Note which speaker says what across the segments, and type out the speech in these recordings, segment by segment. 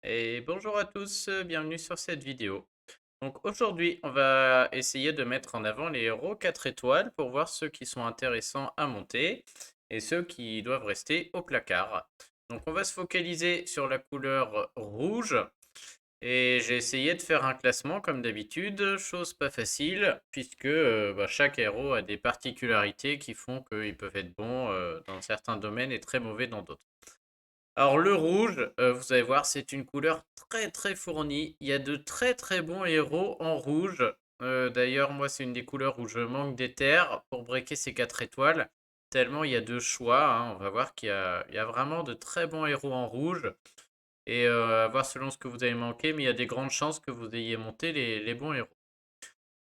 Speaker 1: Et bonjour à tous, bienvenue sur cette vidéo. Donc aujourd'hui, on va essayer de mettre en avant les héros 4 étoiles pour voir ceux qui sont intéressants à monter et ceux qui doivent rester au placard. Donc on va se focaliser sur la couleur rouge et j'ai essayé de faire un classement comme d'habitude, chose pas facile puisque chaque héros a des particularités qui font qu'ils peuvent être bons dans certains domaines et très mauvais dans d'autres. Alors le rouge, vous allez voir, c'est une couleur très très fournie. Il y a de très très bons héros en rouge. D'ailleurs, moi, c'est une des couleurs où je manque d'éther pour breaker ces 4 étoiles. Tellement il y a de choix, hein. On va voir qu'il y a vraiment de très bons héros en rouge. Et à voir selon ce que vous avez manqué, mais il y a des grandes chances que vous ayez monté les bons héros.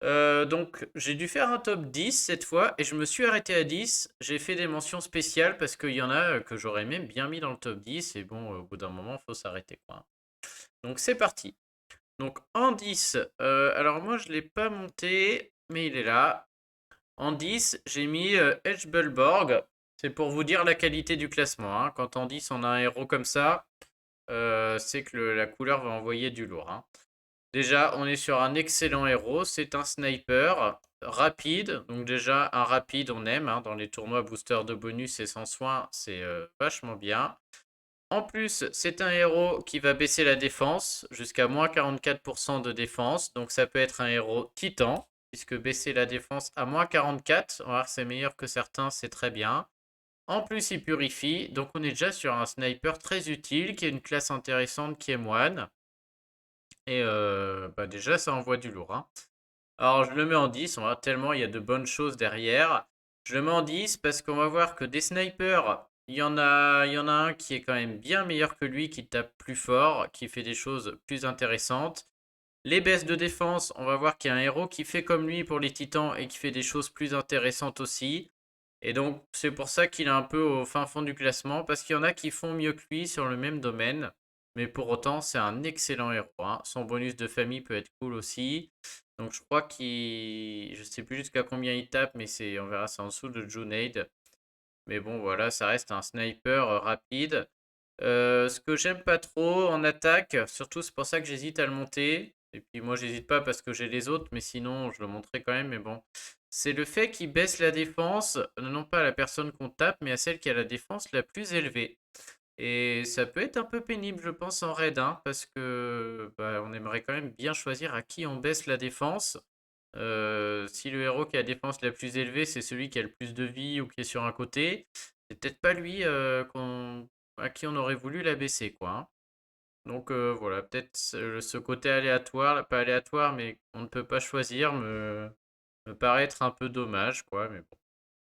Speaker 1: Donc j'ai dû faire un top 10 cette fois et je me suis arrêté à 10. J'ai fait des mentions spéciales parce qu'il y en a que j'aurais même bien mis dans le top 10 et bon, au bout d'un moment, il faut s'arrêter quoi. Donc c'est parti. Donc en 10, alors moi je ne l'ai pas monté, mais il est là. En 10, j'ai mis Edgebullborg. C'est pour vous dire la qualité du classement, hein. Quand en 10 on a un héros comme ça, c'est que la couleur va envoyer du lourd, hein. Déjà, on est sur un excellent héros. C'est un sniper rapide. Donc déjà, un rapide, on aime, hein. Dans les tournois booster de bonus et sans soin, c'est vachement bien. En plus, c'est un héros qui va baisser la défense jusqu'à moins 44% de défense. Donc ça peut être un héros titan, puisque baisser la défense à moins 44, on va voir que c'est meilleur que certains, c'est très bien. En plus, il purifie. Donc on est déjà sur un sniper très utile, qui a une classe intéressante qui est moine. Et déjà, ça envoie du lourd, hein. Alors, je le mets en 10, on va tellement il y a de bonnes choses derrière. Je le mets en 10 parce qu'on va voir que des snipers, il y en a un qui est quand même bien meilleur que lui, qui tape plus fort, qui fait des choses plus intéressantes. Les baisses de défense, on va voir qu'il y a un héros qui fait comme lui pour les titans et qui fait des choses plus intéressantes aussi. Et donc, c'est pour ça qu'il est un peu au fin fond du classement, parce qu'il y en a qui font mieux que lui sur le même domaine. Mais pour autant, c'est un excellent héros, hein. Son bonus de famille peut être cool aussi. Donc, je crois qu'il. Je sais plus jusqu'à combien il tape, mais on verra, c'est en dessous de Junaid. Mais bon, voilà, ça reste un sniper rapide. Ce que j'aime pas trop en attaque, surtout c'est pour ça que j'hésite à le monter. Et puis moi j'hésite pas parce que j'ai les autres, mais sinon je le monterai quand même. Mais bon, c'est le fait qu'il baisse la défense, non pas à la personne qu'on tape, mais à celle qui a la défense la plus élevée. Et ça peut être un peu pénible, je pense, en raid, hein, parce que on aimerait quand même bien choisir à qui on baisse la défense. Si le héros qui a la défense la plus élevée, c'est celui qui a le plus de vie ou qui est sur un côté, c'est peut-être pas lui à qui on aurait voulu la baisser, quoi, hein. Donc voilà, peut-être ce côté aléatoire, pas aléatoire, mais on ne peut pas choisir, me paraît être un peu dommage, quoi. Mais bon,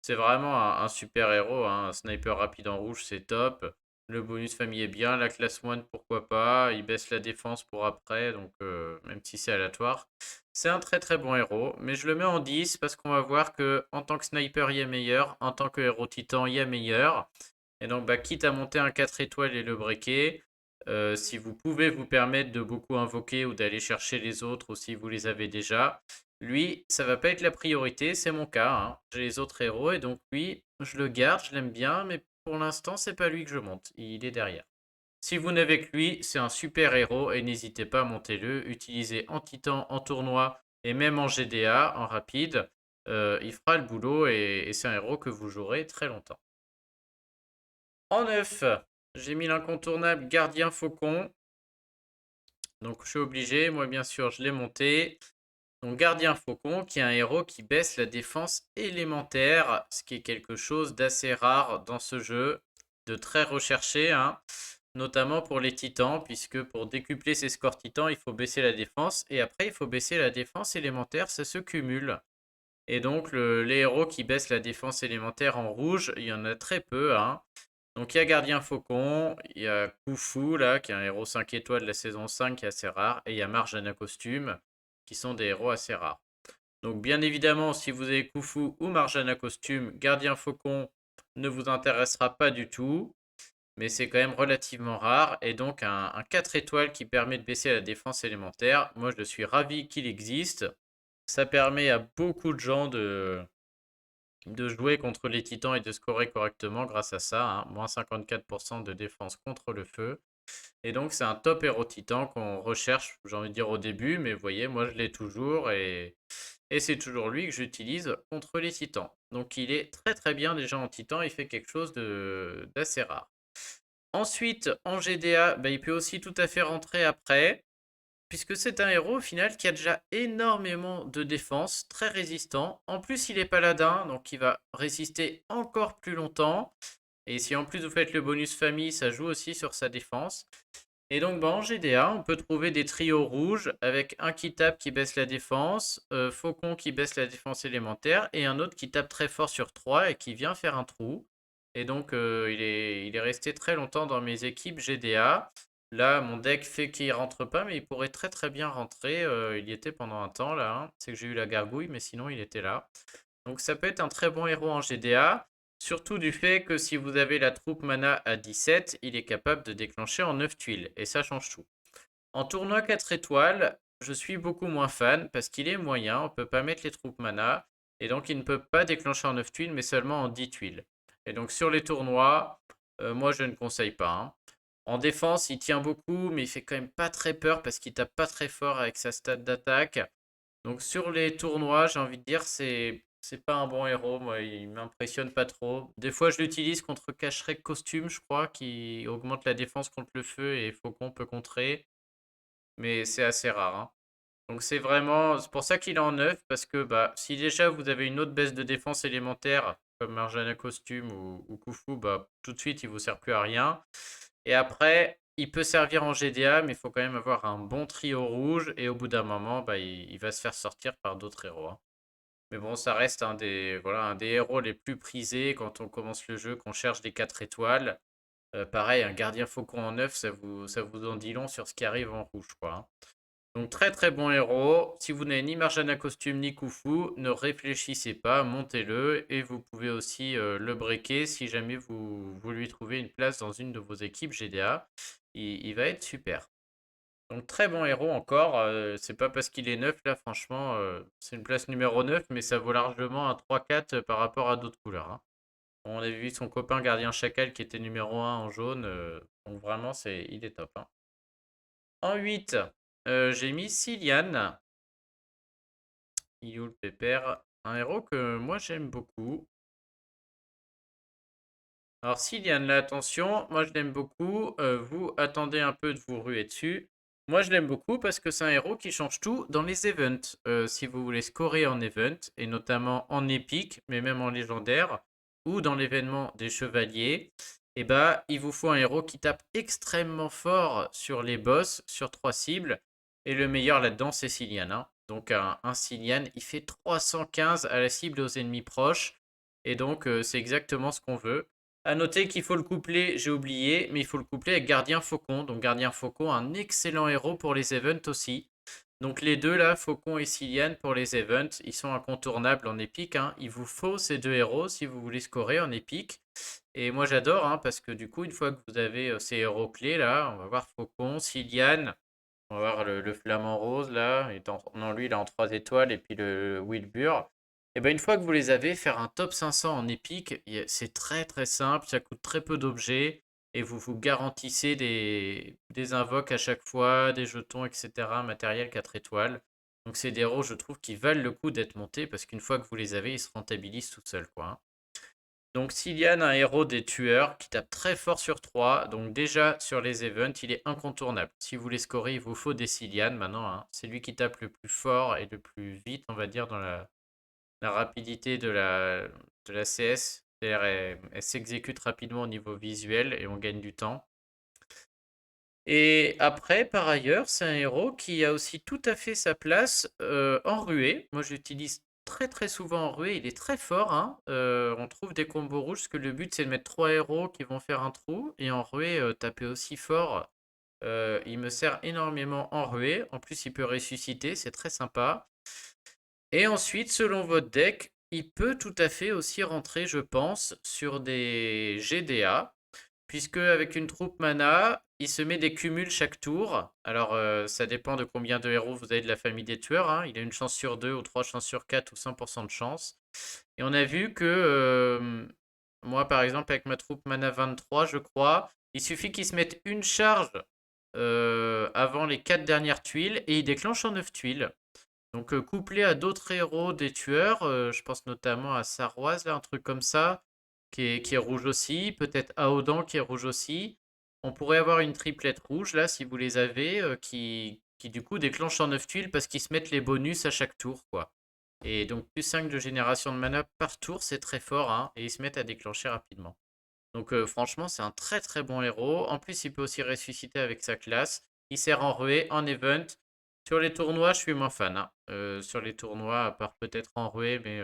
Speaker 1: c'est vraiment un super héros, hein. Un sniper rapide en rouge, c'est top. Le bonus famille est bien. La classe moine, pourquoi pas. Il baisse la défense pour après, donc même si c'est aléatoire. C'est un très très bon héros, mais je le mets en 10 parce qu'on va voir que en tant que sniper, il y a meilleur. En tant que héros titan, il y a meilleur. Et donc, quitte à monter un 4 étoiles et le breaker, si vous pouvez vous permettre de beaucoup invoquer ou d'aller chercher les autres, ou si vous les avez déjà, lui, ça va pas être la priorité, c'est mon cas, hein. J'ai les autres héros et donc lui, je le garde, je l'aime bien, mais pour l'instant, c'est pas lui que je monte, il est derrière. Si vous n'avez que lui, c'est un super héros et n'hésitez pas à monter le, utilisez en titan, en tournoi et même en GDA, en rapide. Il fera le boulot et c'est un héros que vous jouerez très longtemps. En neuf, j'ai mis l'incontournable Gardien Faucon. Donc je suis obligé, moi bien sûr je l'ai monté. Donc Gardien Faucon qui est un héros qui baisse la défense élémentaire, ce qui est quelque chose d'assez rare dans ce jeu, de très recherché, hein, notamment pour les titans, puisque pour décupler ses scores titans, il faut baisser la défense, et après il faut baisser la défense élémentaire, ça se cumule. Et donc les héros qui baissent la défense élémentaire en rouge, il y en a très peu, hein. Donc il y a Gardien Faucon, il y a Khufu là, qui est un héros 5 étoiles de la saison 5 qui est assez rare, et il y a Marjana Costume, qui sont des héros assez rares. Donc bien évidemment, si vous avez Khufu ou Marjana Costume, Gardien Faucon ne vous intéressera pas du tout, mais c'est quand même relativement rare, et donc un 4 étoiles qui permet de baisser la défense élémentaire, moi je suis ravi qu'il existe. Ça permet à beaucoup de gens de jouer contre les titans et de scorer correctement grâce à ça, hein. Moins 54% de défense contre le feu. Et donc, c'est un top héros titan qu'on recherche, j'ai envie de dire au début, mais vous voyez, moi je l'ai toujours et c'est toujours lui que j'utilise contre les titans. Donc, il est très très bien déjà en titan, il fait quelque chose d'assez rare. Ensuite, en GDA, bah, il peut aussi tout à fait rentrer après, puisque c'est un héros au final qui a déjà énormément de défense, très résistant. En plus, il est paladin, donc il va résister encore plus longtemps. Et si en plus vous faites le bonus famille, ça joue aussi sur sa défense. Et donc bah, en GDA, on peut trouver des trios rouges avec un qui tape qui baisse la défense, Faucon qui baisse la défense élémentaire et un autre qui tape très fort sur 3 et qui vient faire un trou. Et donc il est resté très longtemps dans mes équipes GDA. Là, mon deck fait qu'il rentre pas, mais il pourrait très très bien rentrer. Il y était pendant un temps là, hein. C'est que j'ai eu la gargouille, mais sinon il était là. Donc ça peut être un très bon héros en GDA. Surtout du fait que si vous avez la troupe mana à 17, il est capable de déclencher en 9 tuiles. Et ça change tout. En tournoi 4 étoiles, je suis beaucoup moins fan parce qu'il est moyen. On ne peut pas mettre les troupes mana. Et donc il ne peut pas déclencher en 9 tuiles, mais seulement en 10 tuiles. Et donc sur les tournois, moi je ne conseille pas, hein. En défense, il tient beaucoup, mais il fait quand même pas très peur parce qu'il tape pas très fort avec sa stat d'attaque. Donc sur les tournois, j'ai envie de dire, c'est pas un bon héros. Moi, il m'impressionne pas trop. Des fois, je l'utilise contre Cacherec Costume, je crois, qui augmente la défense contre le feu et Faucon peut contrer. Mais c'est assez rare, hein. Donc c'est pour ça qu'il est en 9, parce que bah, si déjà vous avez une autre baisse de défense élémentaire, comme Marjana Costume ou Khufu, bah, tout de suite, il vous sert plus à rien. Et après, il peut servir en GDA, mais il faut quand même avoir un bon trio rouge. Et au bout d'un moment, bah, il va se faire sortir par d'autres héros, hein. Mais bon, ça reste un des héros les plus prisés quand on commence le jeu, qu'on cherche des 4 étoiles. Pareil, un gardien faucon en 9, ça vous en dit long sur ce qui arrive en rouge, quoi, hein. Donc très très bon héros. Si vous n'avez ni Marjana Costume ni Khufu, ne réfléchissez pas, montez-le et vous pouvez aussi le breaker si jamais vous lui trouvez une place dans une de vos équipes GDA. Il va être super. Donc très bon héros encore. C'est pas parce qu'il est neuf là, franchement, c'est une place numéro 9, mais ça vaut largement un 3-4 par rapport à d'autres couleurs, hein. On a vu son copain Gardien Chacal qui était numéro 1 en jaune. Donc vraiment, il est top, hein. En 8, j'ai mis Cillian. Ioul Pépère, un héros que moi j'aime beaucoup. Alors Cillian, là, attention, moi je l'aime beaucoup. Vous attendez un peu de vous ruer dessus. Moi je l'aime beaucoup parce que c'est un héros qui change tout dans les events. Si vous voulez scorer en event, et notamment en épique, mais même en légendaire, ou dans l'événement des chevaliers, et bah il vous faut un héros qui tape extrêmement fort sur les boss, sur 3 cibles. Et le meilleur là-dedans, c'est Cillian, hein. Donc un Cillian, il fait 315 à la cible et aux ennemis proches. Et donc c'est exactement ce qu'on veut. À noter qu'il faut le coupler, j'ai oublié, mais il faut le coupler avec Gardien Faucon. Donc Gardien Faucon, un excellent héros pour les events aussi. Donc les deux là, Faucon et Cillian pour les events, ils sont incontournables en épique, hein. Il vous faut ces deux héros si vous voulez scorer en épique. Et moi j'adore, hein, parce que du coup, une fois que vous avez ces héros clés là, on va voir Faucon, Cillian, on va voir le flamant rose là, non lui il est en 3 étoiles, et puis le Wilbur. Et ben une fois que vous les avez, faire un top 500 en épique, c'est très très simple, ça coûte très peu d'objets et vous vous garantissez des invoques à chaque fois, des jetons, etc. Matériel 4 étoiles. Donc c'est des héros, je trouve, qui valent le coup d'être montés parce qu'une fois que vous les avez, ils se rentabilisent tout seuls, quoi, hein. Donc Cillian, un héros des tueurs qui tape très fort sur 3. Donc déjà sur les events, il est incontournable. Si vous voulez scorer, il vous faut des Cillian maintenant, hein. C'est lui qui tape le plus fort et le plus vite, on va dire, dans la rapidité de la CS. C'est-à-dire, elle s'exécute rapidement au niveau visuel et on gagne du temps. Et après, par ailleurs, c'est un héros qui a aussi tout à fait sa place en ruée. Moi, j'utilise très très souvent en ruée. Il est très fort, hein. On trouve des combos rouges parce que le but c'est de mettre trois héros qui vont faire un trou. Et en ruée, taper aussi fort. Il me sert énormément en ruée. En plus, il peut ressusciter, c'est très sympa. Et ensuite, selon votre deck, il peut tout à fait aussi rentrer, je pense, sur des GDA. Puisque avec une troupe mana, il se met des cumuls chaque tour. Alors, ça dépend de combien de héros vous avez de la famille des tueurs, hein. Il a une chance sur 2 ou 3 chances sur 4 ou 100% de chance. Et on a vu que moi, par exemple, avec ma troupe mana 23, je crois, Il suffit qu'il se mette une charge avant les 4 dernières tuiles et il déclenche en 9 tuiles. Donc couplé à d'autres héros des tueurs, je pense notamment à Sarroise, là, un truc comme ça, qui est rouge aussi, peut-être Aodan qui est rouge aussi. On pourrait avoir une triplette rouge, là, si vous les avez, qui du coup déclenche en 9 tuiles parce qu'ils se mettent les bonus à chaque tour, quoi. Et donc plus 5 de génération de mana par tour, c'est très fort, hein, et ils se mettent à déclencher rapidement. Donc franchement, c'est un très très bon héros. En plus, il peut aussi ressusciter avec sa classe. Il sert en ruée, en event. Sur les tournois, je suis moins fan, hein. Sur les tournois, à part peut-être en ruée, mais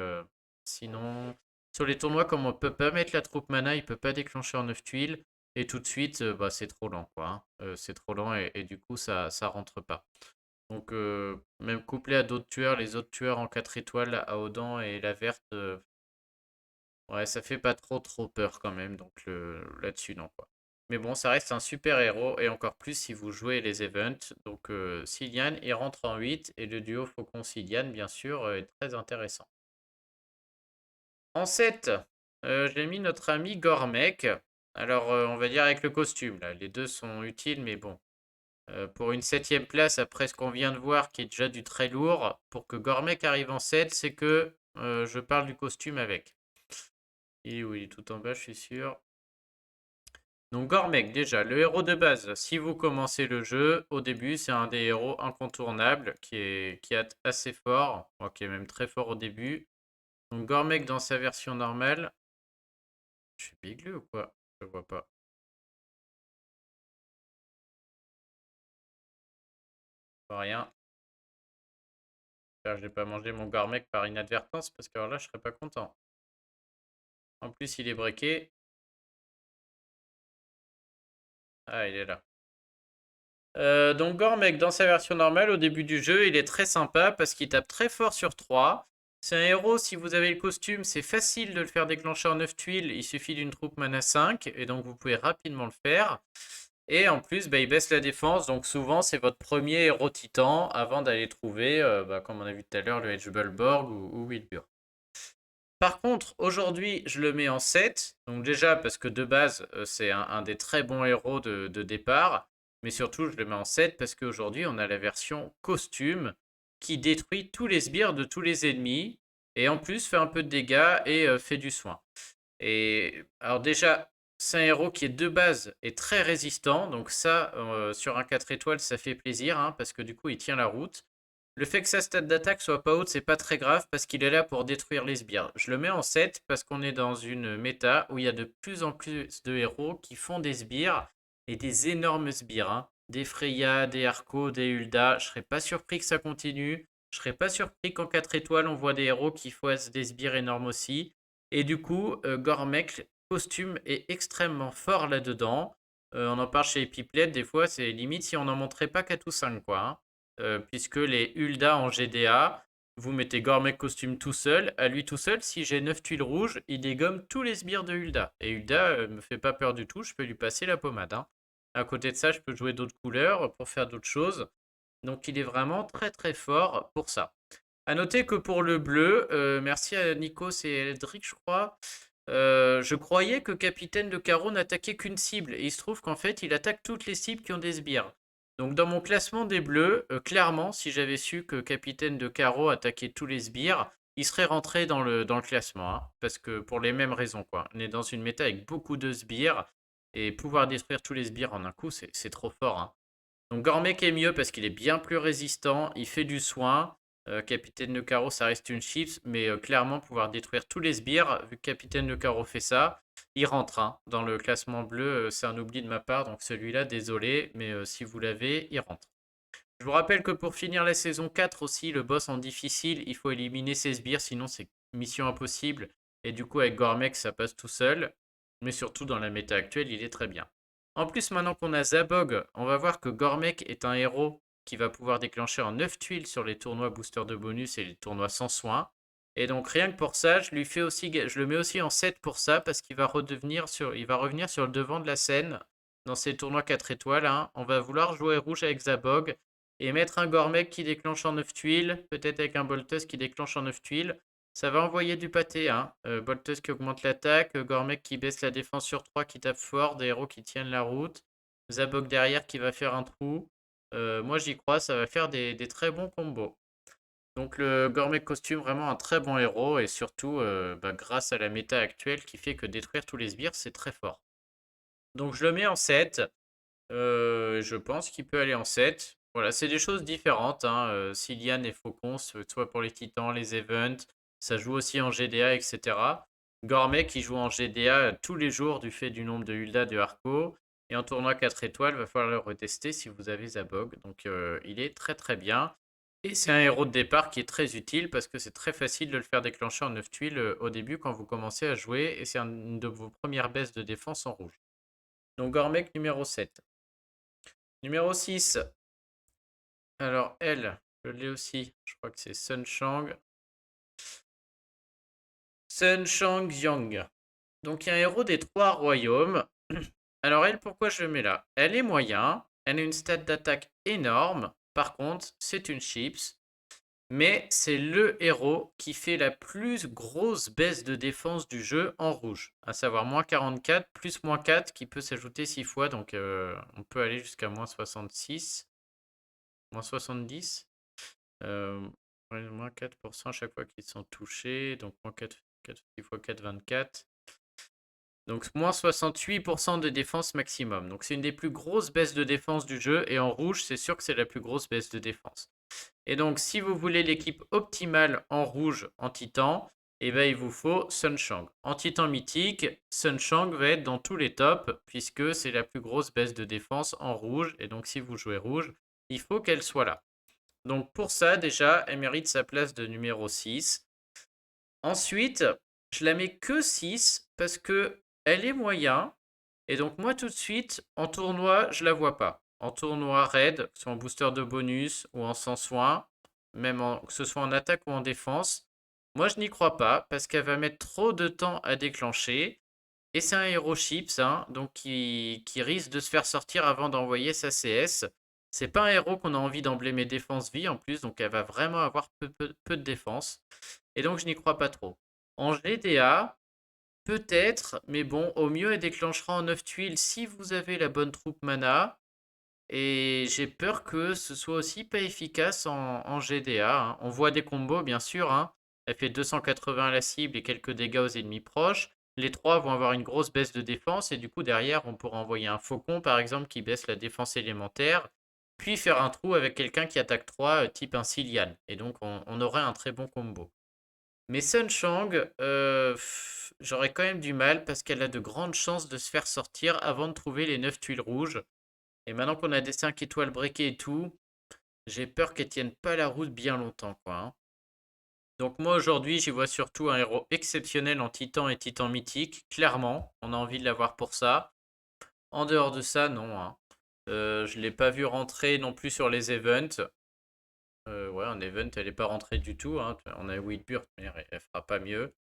Speaker 1: sinon... Sur les tournois, comme on peut pas mettre la troupe mana, il peut pas déclencher en 9 tuiles. Et tout de suite, bah, c'est trop lent, quoi, hein. C'est trop lent et du coup, ça rentre pas. Donc, même couplé à d'autres tueurs, les autres tueurs en 4 étoiles, la Aodan et la verte, ouais, ça fait pas trop peur quand même, donc là-dessus, non, quoi. Mais bon, ça reste un super héros, et encore plus si vous jouez les events. Donc, Cillian, il rentre en 8, et le duo Faucon-Cillian, bien sûr, est très intéressant. En 7, j'ai mis notre ami Gormek. Alors, on va dire avec le costume, là. Les deux sont utiles, mais bon. Pour une 7ème place, après ce qu'on vient de voir, qui est déjà du très lourd, pour que Gormek arrive en 7, c'est que je parle du costume avec. Et oui, il est tout en bas, je suis sûr. Donc Gormek, déjà, le héros de base, si vous commencez le jeu, au début, c'est un des héros incontournables, qui est assez fort, qui est même très fort au début. Donc Gormek dans sa version normale, je suis bigleux ou quoi? Je vois pas. Pas rien. J'espère que j'ai pas mangé mon Gormek par inadvertance, parce que alors là, je serais pas content. En plus, il est breaké. Ah, il est là. Donc Gormek, dans sa version normale, au début du jeu, il est très sympa parce qu'il tape très fort sur 3. C'est un héros, si vous avez le costume, c'est facile de le faire déclencher en 9 tuiles. Il suffit d'une troupe mana 5, et donc vous pouvez rapidement le faire. Et en plus, bah, il baisse la défense, donc souvent c'est votre premier héros titan avant d'aller trouver, bah, comme on a vu tout à l'heure, le Hedgebolborg ou Wilbur. Par contre, aujourd'hui, je le mets en 7. Donc déjà, parce que de base, c'est un des très bons héros de départ. Mais surtout, je le mets en 7 parce qu'aujourd'hui, on a la version costume qui détruit tous les sbires de tous les ennemis. Et en plus, fait un peu de dégâts et fait du soin. Et alors déjà, c'est un héros qui est de base est très résistant. Donc ça, sur un 4 étoiles, ça fait plaisir, hein, parce que du coup, il tient la route. Le fait que sa stat d'attaque soit pas haute, c'est pas très grave parce qu'il est là pour détruire les sbires. Je le mets en 7 parce qu'on est dans une méta où il y a de plus en plus de héros qui font des sbires et des énormes sbires, hein. Des Freya, des Arco, des Hulda. Je serais pas surpris que ça continue. Je serais pas surpris qu'en 4 étoiles, on voit des héros qui fassent des sbires énormes aussi. Et du coup, Gormek, costume, est extrêmement fort là-dedans. On en parle chez Epiplet, des fois, c'est limite si on n'en montrait pas 4 ou 5, quoi, hein. Puisque les Hulda en GDA, vous mettez Gormek costume tout seul. À lui tout seul, si j'ai 9 tuiles rouges, il dégomme tous les sbires de Hulda. Et Hulda me fait pas peur du tout, je peux lui passer la pommade, hein. À côté de ça, je peux jouer d'autres couleurs pour faire d'autres choses. Donc il est vraiment très très fort pour ça. À noter que pour le bleu, merci à Nikos et Eldrick, je crois. Je croyais que Capitaine de Carreau n'attaquait qu'une cible, et il se trouve qu'en fait, il attaque toutes les cibles qui ont des sbires. Donc dans mon classement des bleus, clairement, si j'avais su que Capitaine de Carreau attaquait tous les sbires, il serait rentré dans le classement, hein, parce que pour les mêmes raisons, quoi. On est dans une méta avec beaucoup de sbires, et pouvoir détruire tous les sbires en un coup, c'est trop fort, hein. Donc Gormek est mieux parce qu'il est bien plus résistant, il fait du soin. Capitaine de Carreau, ça reste une chips, mais clairement, pouvoir détruire tous les sbires, vu que Capitaine de Carreau fait ça, il rentre, hein, dans le classement bleu. C'est un oubli de ma part, donc celui-là, désolé, mais si vous l'avez, il rentre. Je vous rappelle que pour finir la saison 4 aussi, le boss en difficile, il faut éliminer ses sbires, sinon c'est mission impossible. Et du coup, avec Gormek, ça passe tout seul. Mais surtout, dans la méta actuelle, il est très bien. En plus, maintenant qu'on a Zabog, on va voir que Gormek est un héros qui va pouvoir déclencher en 9 tuiles sur les tournois booster de bonus et les tournois sans soin. Et donc rien que pour ça, je le mets aussi en 7 pour ça, parce qu'il va il va revenir sur le devant de la scène dans ces tournois 4 étoiles, hein. On va vouloir jouer rouge avec Zabog et mettre un Gormek qui déclenche en 9 tuiles, peut-être avec un Boltus qui déclenche en 9 tuiles. Ça va envoyer du pâté, hein. Bolteuse qui augmente l'attaque, Gormek qui baisse la défense sur 3 qui tape fort, des héros qui tiennent la route, Zabok derrière qui va faire un trou. Moi j'y crois, ça va faire des très bons combos. Donc le Gourmet Costume, vraiment un très bon héros, et surtout bah, grâce à la méta actuelle qui fait que détruire tous les sbires, c'est très fort. Donc je le mets en 7. Je pense qu'il peut aller en 7. Voilà, c'est des choses différentes, hein. Cillian et Faucon, soit pour les titans, les events, ça joue aussi en GDA, etc. Gourmet qui joue en GDA tous les jours du fait du nombre de Hulda de Harco. Et en tournoi 4 étoiles, va falloir le retester si vous avez Zabog. Donc il est très très bien. Et c'est un héros de départ qui est très utile parce que c'est très facile de le faire déclencher en 9 tuiles au début quand vous commencez à jouer. Et c'est une de vos premières baisses de défense en rouge. Donc Gormek numéro 7. Numéro 6. Alors elle, je l'ai aussi. Je crois que c'est Sun Shang. Sun Shang Yang. Donc il y a un héros des 3 royaumes. Alors elle, pourquoi je le mets là? Elle est moyen. Elle a une stat d'attaque énorme. Par contre, c'est une chips. Mais c'est le héros qui fait la plus grosse baisse de défense du jeu en rouge. À savoir moins 44 plus moins 4 qui peut s'ajouter 6 fois. Donc on peut aller jusqu'à moins 66. Moins 70. Moins 4% à chaque fois qu'ils sont touchés. Donc moins 4, 6 fois 4, 24. Donc moins 68% de défense maximum. Donc c'est une des plus grosses baisses de défense du jeu. Et en rouge, c'est sûr que c'est la plus grosse baisse de défense. Et donc si vous voulez l'équipe optimale en rouge en titan, eh ben, il vous faut Sun Shang. En titan mythique, Sun Shang va être dans tous les tops puisque c'est la plus grosse baisse de défense en rouge. Et donc si vous jouez rouge, il faut qu'elle soit là. Donc pour ça, déjà, elle mérite sa place de numéro 6. Ensuite, je la mets que 6 parce que elle est moyen. Et donc moi tout de suite, en tournoi, je la vois pas. En tournoi raid, que ce soit en booster de bonus ou en sans soin, même que ce soit en attaque ou en défense, moi je n'y crois pas parce qu'elle va mettre trop de temps à déclencher. Et c'est un héros chips, hein, donc qui risque de se faire sortir avant d'envoyer sa CS. C'est pas un héros qu'on a envie d'emblémer défense vie en plus, donc elle va vraiment avoir peu de défense. Et donc je n'y crois pas trop. En GDA, peut-être, mais bon, au mieux elle déclenchera en 9 tuiles si vous avez la bonne troupe mana. Et j'ai peur que ce soit aussi pas efficace en GDA, hein. On voit des combos, bien sûr, hein. Elle fait 280 à la cible et quelques dégâts aux ennemis proches. Les 3 vont avoir une grosse baisse de défense et du coup derrière on pourra envoyer un faucon par exemple qui baisse la défense élémentaire, puis faire un trou avec quelqu'un qui attaque 3 type un Cillian. Et donc on aurait un très bon combo. Mais Sun Shang, j'aurais quand même du mal parce qu'elle a de grandes chances de se faire sortir avant de trouver les 9 tuiles rouges. Et maintenant qu'on a des 5 étoiles breakées et tout, j'ai peur qu'elles tiennent pas la route bien longtemps, quoi, hein. Donc moi aujourd'hui, j'y vois surtout un héros exceptionnel en titan et titan mythique. Clairement, on a envie de l'avoir pour ça. En dehors de ça, non, hein. Je ne l'ai pas vu rentrer non plus sur les events. Ouais, en event, elle n'est pas rentrée du tout, hein. On a Whitburt, mais elle fera pas mieux.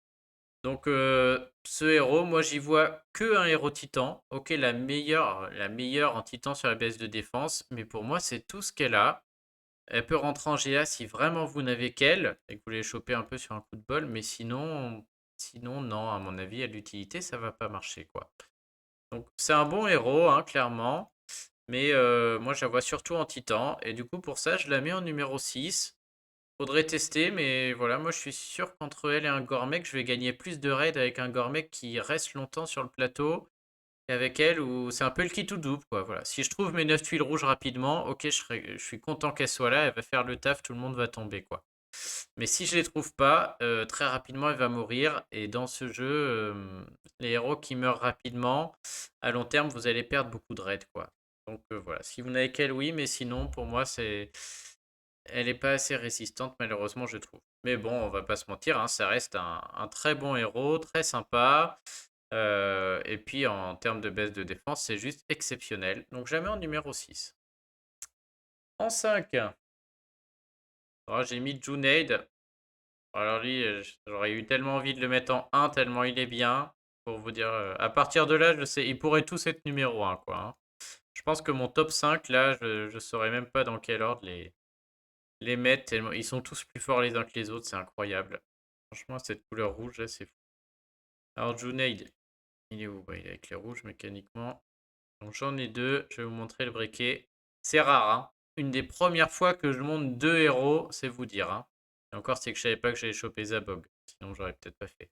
Speaker 1: Donc ce héros, moi j'y vois que un héros titan. Ok, la meilleure en titan sur la baisse de défense, mais pour moi c'est tout ce qu'elle a. Elle peut rentrer en GA si vraiment vous n'avez qu'elle et que vous les chopez un peu sur un coup de bol, mais sinon non, à mon avis, à l'utilité, ça va pas marcher quoi. Donc c'est un bon héros, hein, clairement, mais moi je la vois surtout en titan, et du coup pour ça je la mets en numéro 6. Faudrait tester, mais voilà, moi je suis sûr qu'entre elle et un Gormek, je vais gagner plus de raids avec un Gormek qui reste longtemps sur le plateau qu'avec elle, où c'est un peu le kit ou double, quoi. Voilà. Si je trouve mes 9 tuiles rouges rapidement, ok, je suis content qu'elle soit là, elle va faire le taf, tout le monde va tomber, quoi. Mais si je les trouve pas, très rapidement, elle va mourir. Et dans ce jeu, les héros qui meurent rapidement, à long terme, vous allez perdre beaucoup de raids, quoi. Donc voilà, si vous n'avez qu'elle, oui, mais sinon, pour moi, elle n'est pas assez résistante, malheureusement, je trouve. Mais bon, on va pas se mentir, hein, ça reste un très bon héros, très sympa. Et puis en termes de baisse de défense, c'est juste exceptionnel. Donc jamais en numéro 6. En 5, j'ai mis Junaid. Alors lui, j'aurais eu tellement envie de le mettre en 1, tellement il est bien. Pour vous dire, à partir de là, je sais, ils pourraient tous être numéro 1, quoi, hein. Je pense que mon top 5, là, je ne saurais même pas dans quel ordre les mettre, tellement ils sont tous plus forts les uns que les autres, c'est incroyable. Franchement, cette couleur rouge là, c'est fou. Alors, Junaid, il est où? Bah, il est avec les rouges mécaniquement. Donc, j'en ai deux. Je vais vous montrer le briquet. C'est rare, hein. Une des premières fois que je monte deux héros, c'est vous dire, hein. Et encore, c'est que je savais pas que j'allais choper Zabog. Sinon, j'aurais peut-être pas fait.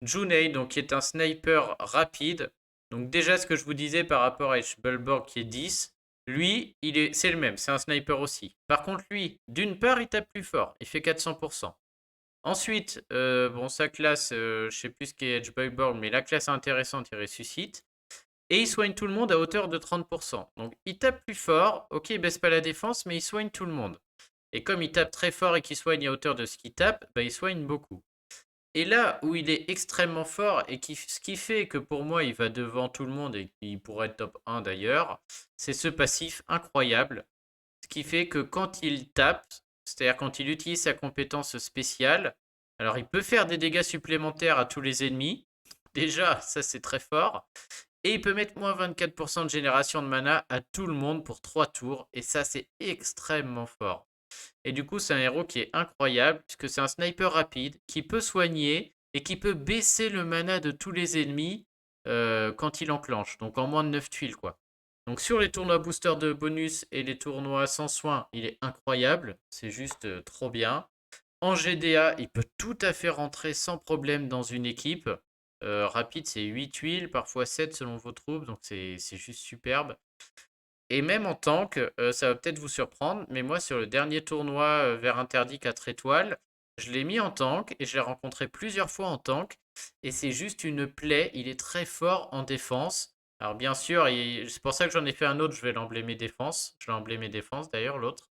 Speaker 1: Junaid, donc, qui est un sniper rapide. Donc, déjà, ce que je vous disais par rapport à Bulborg qui est 10, lui, c'est le même. C'est un sniper aussi. Par contre, lui, d'une part, il tape plus fort. Il fait 400%. Ensuite, bon, sa classe, je sais plus ce qu'est Edgebuild, mais la classe est intéressante, il ressuscite. Et il soigne tout le monde à hauteur de 30%. Donc il tape plus fort, ok, il baisse pas la défense, mais il soigne tout le monde. Et comme il tape très fort et qu'il soigne à hauteur de ce qu'il tape, bah, il soigne beaucoup. Et là où il est extrêmement fort et ce qui fait que pour moi il va devant tout le monde et qu'il pourrait être top 1 d'ailleurs, c'est ce passif incroyable. Ce qui fait que quand il tape, c'est-à-dire quand il utilise sa compétence spéciale, alors il peut faire des dégâts supplémentaires à tous les ennemis. Déjà, ça c'est très fort. Et il peut mettre moins 24% de génération de mana à tout le monde pour 3 tours. Et ça c'est extrêmement fort. Et du coup, c'est un héros qui est incroyable, puisque c'est un sniper rapide, qui peut soigner et qui peut baisser le mana de tous les ennemis quand il enclenche. Donc en moins de 9 tuiles, quoi. Donc sur les tournois booster de bonus et les tournois sans soin, il est incroyable. C'est juste trop bien. En GDA, il peut tout à fait rentrer sans problème dans une équipe. Rapide, c'est 8 tuiles, parfois 7 selon vos troupes, donc c'est juste superbe. Et même en tank, ça va peut-être vous surprendre, mais moi sur le dernier tournoi vers interdit 4 étoiles, je l'ai mis en tank et je l'ai rencontré plusieurs fois en tank. Et c'est juste une plaie, il est très fort en défense. Alors bien sûr, c'est pour ça que j'en ai fait un autre, je vais l'emblémer défense. Je l'ai emblémé défense d'ailleurs, l'autre.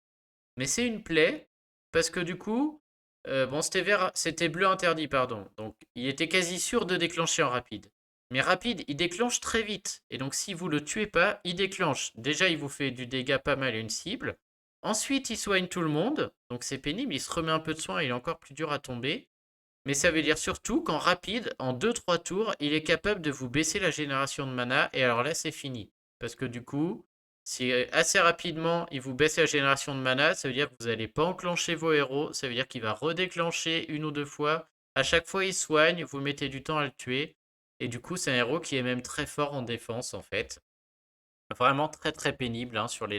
Speaker 1: Mais c'est une plaie, parce que du coup, bon, c'était bleu interdit, pardon. Donc, il était quasi sûr de déclencher en rapide. Mais rapide, il déclenche très vite. Et donc, si vous le tuez pas, il déclenche. Déjà, il vous fait du dégât pas mal à une cible. Ensuite, il soigne tout le monde. Donc, c'est pénible. Il se remet un peu de soin. Il est encore plus dur à tomber. Mais ça veut dire surtout qu'en rapide, en 2-3 tours, il est capable de vous baisser la génération de mana. Et alors là, c'est fini. Parce que du coup, si assez rapidement il vous baisse la génération de mana, ça veut dire que vous n'allez pas enclencher vos héros. Ça veut dire qu'il va redéclencher une ou deux fois. À chaque fois, il soigne. Vous mettez du temps à le tuer. Et du coup, c'est un héros qui est même très fort en défense, en fait. Vraiment très très pénible hein, sur le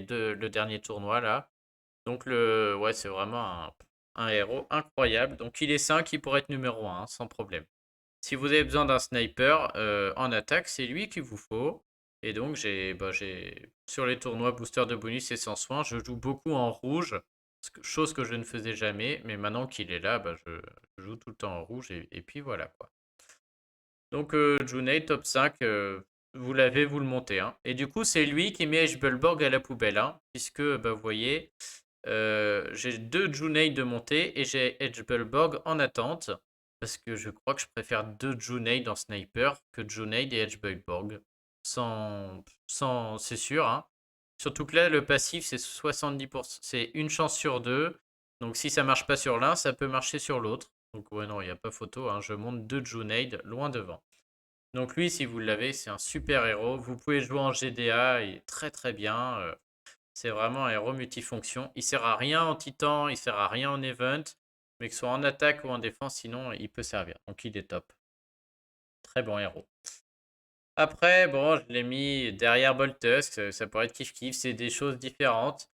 Speaker 1: dernier tournoi là. Donc ouais, c'est vraiment un héros incroyable. Donc il est 5, il pourrait être numéro 1 sans problème. Si vous avez besoin d'un sniper en attaque, c'est lui qu'il vous faut. Et donc sur les tournois booster de bonus et sans soin, je joue beaucoup en rouge, chose que je ne faisais jamais. Mais maintenant qu'il est là, je joue tout le temps en rouge et puis voilà quoi. Donc Junaid, top 5, vous l'avez, vous le montez, hein. Et du coup, c'est lui qui met Bulborg à la poubelle, hein, puisque bah, vous voyez, j'ai deux Junaid de montée et j'ai Edgebullborg en attente. Parce que je crois que je préfère deux Junaid en sniper que Junaid et Edgebullborg. C'est sûr. Hein. Surtout que là, le passif, c'est 70%. C'est une chance sur deux. Donc si ça marche pas sur l'un, ça peut marcher sur l'autre. Donc ouais, non, il n'y a pas photo. Hein. Je monte deux Junaid loin devant. Donc lui, si vous l'avez, c'est un super héros. Vous pouvez jouer en GDA, il est très très bien. C'est vraiment un héros multifonction. Il sert à rien en titan, il sert à rien en event, mais que ce soit en attaque ou en défense, sinon il peut servir. Donc il est top. Très bon héros. Après, bon, je l'ai mis derrière Boltusk, ça pourrait être kiff-kiff, c'est des choses différentes.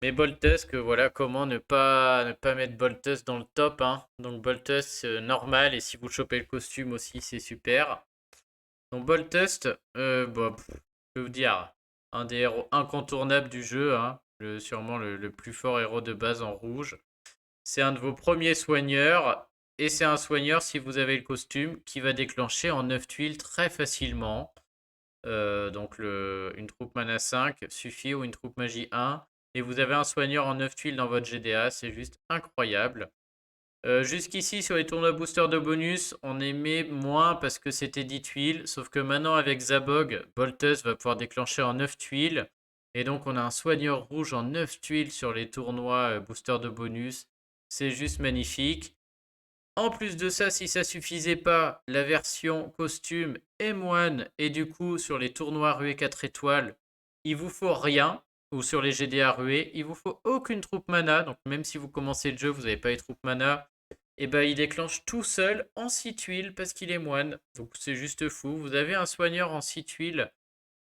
Speaker 1: Mais Boltusk, voilà, comment ne pas mettre Boltusk dans le top, hein. Donc Boltusk, normal, et si vous chopez le costume aussi, c'est super. Donc Boltusk, bon, je peux vous dire, un des héros incontournables du jeu, hein, sûrement le plus fort héros de base en rouge. C'est un de vos premiers soigneurs, et c'est un soigneur, si vous avez le costume, qui va déclencher en 9 tuiles très facilement. Donc une troupe mana 5 suffit, ou une troupe magie 1. Et vous avez un soigneur en 9 tuiles dans votre GDA, c'est juste incroyable. Jusqu'ici, sur les tournois booster de bonus, on aimait moins parce que c'était 10 tuiles. Sauf que maintenant, avec Zabog, Boltus va pouvoir déclencher en 9 tuiles. Et donc, on a un soigneur rouge en 9 tuiles sur les tournois booster de bonus. C'est juste magnifique. En plus de ça, si ça suffisait pas, la version costume est moine. Et du coup, sur les tournois ruée 4 étoiles, il vous faut rien. Ou sur les GDA ruée, il vous faut aucune troupe mana. Donc, même si vous commencez le jeu, vous n'avez pas les troupes mana. et ben il déclenche tout seul en 6 tuiles parce qu'il est moine. Donc c'est juste fou. Vous avez un soigneur en 6 tuiles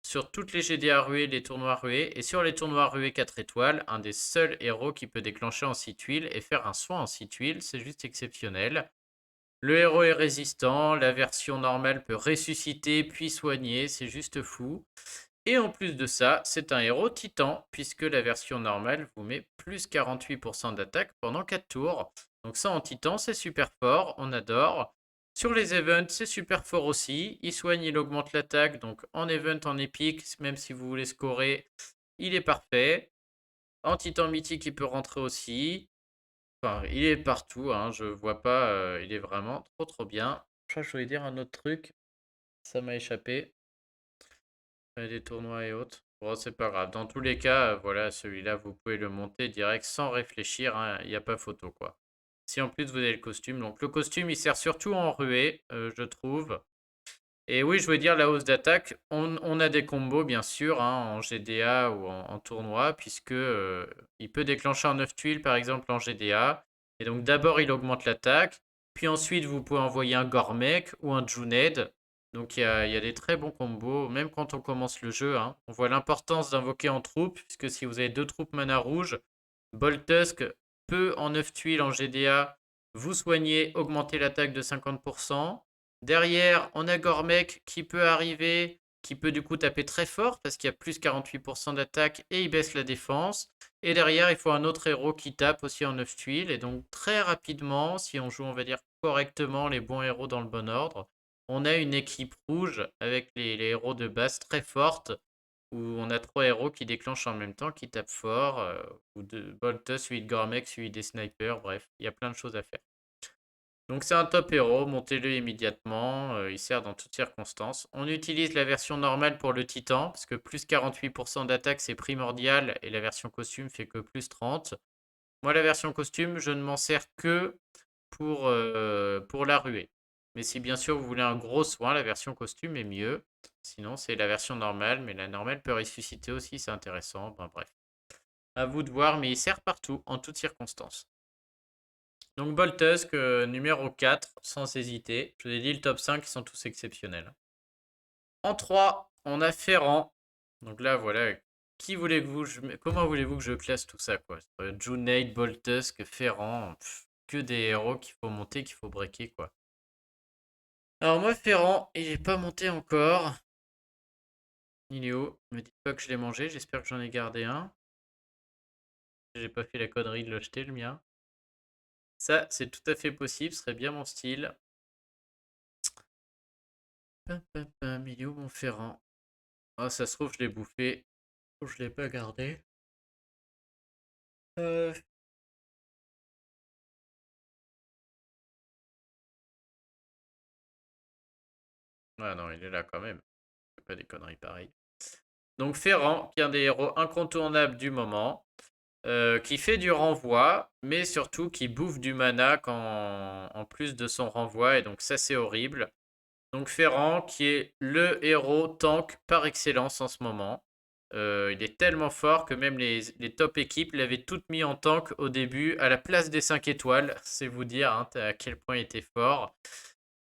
Speaker 1: sur toutes les GDA ruées, les tournois rués, et sur les tournois rués 4 étoiles, un des seuls héros qui peut déclencher en 6 tuiles et faire un soin en 6 tuiles, c'est juste exceptionnel. Le héros est résistant, la version normale peut ressusciter puis soigner, c'est juste fou. Et en plus de ça, c'est un héros titan, puisque la version normale vous met plus 48% d'attaque pendant 4 tours. Donc ça en titan, c'est super fort, on adore. Sur les events, c'est super fort aussi. Il soigne, il augmente l'attaque, donc en event, en épique, même si vous voulez scorer, il est parfait. En titan mythique, il peut rentrer aussi. Enfin, il est partout, hein, je vois pas, il est vraiment trop trop bien. Je crois que je voulais dire un autre truc, ça m'a échappé. Des tournois et autres. Bon, c'est pas grave. Dans tous les cas, voilà, celui-là, vous pouvez le monter direct sans réfléchir, hein, il n'y a pas photo, quoi. Si en plus vous avez le costume. Donc le costume, il sert surtout en ruée, je trouve. Et oui, je voulais dire la hausse d'attaque. On a des combos, bien sûr, hein, en GDA ou en tournoi, puisque il peut déclencher en 9 tuiles, par exemple, en GDA. Et donc d'abord, il augmente l'attaque. Puis ensuite, vous pouvez envoyer un Gormek ou un Juned. Donc il y a des très bons combos, même quand on commence le jeu, hein. On voit l'importance d'invoquer en troupe, puisque si vous avez deux troupes mana rouge, Boltusk peut en 9 tuiles en GDA vous soigner, augmenter l'attaque de 50%. Derrière, on a Gormek qui peut arriver, qui peut du coup taper très fort parce qu'il y a plus 48% d'attaque et il baisse la défense. Et derrière, il faut un autre héros qui tape aussi en 9 tuiles. Et donc très rapidement, si on joue, on va dire, correctement les bons héros dans le bon ordre, on a une équipe rouge avec les héros de base très forte où on a trois héros qui déclenchent en même temps, qui tapent fort, ou de Boltus, suivi de Gormek, suivi des snipers, bref, il y a plein de choses à faire. Donc c'est un top héros, montez-le immédiatement, il sert dans toutes circonstances. On utilise la version normale pour le titan, parce que plus 48% d'attaque c'est primordial, et la version costume fait que plus 30. Moi la version costume, je ne m'en sers que pour la ruée. Mais si bien sûr vous voulez un gros soin, la version costume est mieux. Sinon c'est la version normale, mais la normale peut ressusciter aussi, c'est intéressant. Ben, bref, à vous de voir, mais il sert partout, en toutes circonstances. Donc Boltusk, numéro 4, sans hésiter. Je vous ai dit le top 5, ils sont tous exceptionnels. En 3, on a Ferrand. Donc là, voilà. Comment voulez-vous que je classe tout ça, quoi? Junaid, Boltusk, Ferrand. Que des héros qu'il faut monter, qu'il faut breaker, quoi. Alors moi, Ferrand, il est pas monté encore. Il est où? Me dites pas que je l'ai mangé, j'espère que j'en ai gardé un. J'ai pas fait la connerie de le jeter, le mien. Ça, c'est tout à fait possible, ce serait bien mon style. Pam, pam, pam, il est où mon Ferrand? Ah, ça se trouve, je l'ai bouffé. Ou je l'ai pas gardé. Euh... Ah non, il est là quand même. C'est pas des conneries pareilles. Donc Ferrand, qui est un des héros incontournables du moment, qui fait du renvoi, mais surtout qui bouffe du mana en plus de son renvoi, et donc ça c'est horrible. Donc Ferrand, qui est le héros tank par excellence en ce moment. Il est tellement fort que même les top équipes l'avaient toutes mis en tank au début, à la place des 5 étoiles. C'est vous dire hein, à quel point il était fort.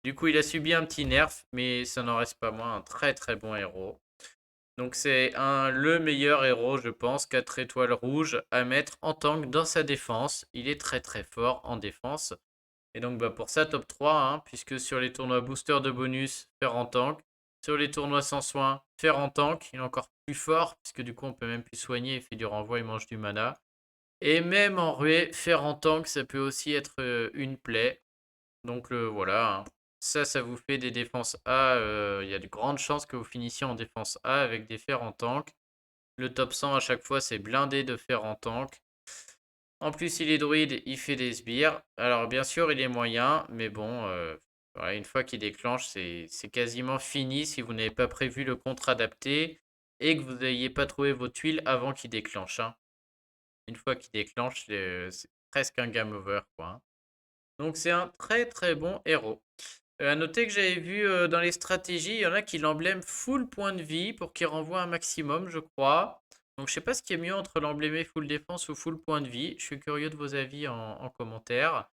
Speaker 1: Du coup, il a subi un petit nerf, mais ça n'en reste pas moins un très très bon héros. Donc c'est le meilleur héros, je pense, 4 étoiles rouges à mettre en tank dans sa défense. Il est très très fort en défense. Et donc bah, pour ça, top 3, hein, puisque sur les tournois booster de bonus, faire en tank. Sur les tournois sans soin, faire en tank. Il est encore plus fort, puisque du coup on peut même plus soigner, il fait du renvoi, il mange du mana. Et même en ruée, faire en tank, ça peut aussi être une play. Donc voilà, hein. Ça vous fait des défenses A. Il y a de grandes chances que vous finissiez en défense A avec des fers en tank. Le top 100 à chaque fois, c'est blindé de fers en tank. En plus, il est druide, il fait des sbires. Alors, bien sûr, il est moyen, mais bon, voilà, une fois qu'il déclenche, c'est quasiment fini si vous n'avez pas prévu le contre adapté et que vous n'ayez pas trouvé vos tuiles avant qu'il déclenche, hein. Une fois qu'il déclenche, c'est presque un game over, quoi, hein. Donc, c'est un très très bon héros. À noter que j'avais vu dans les stratégies, il y en a qui l'emblème full point de vie pour qu'il renvoie un maximum, je crois. Donc je sais pas ce qui est mieux entre l'emblémé full défense ou full point de vie. Je suis curieux de vos avis en commentaire.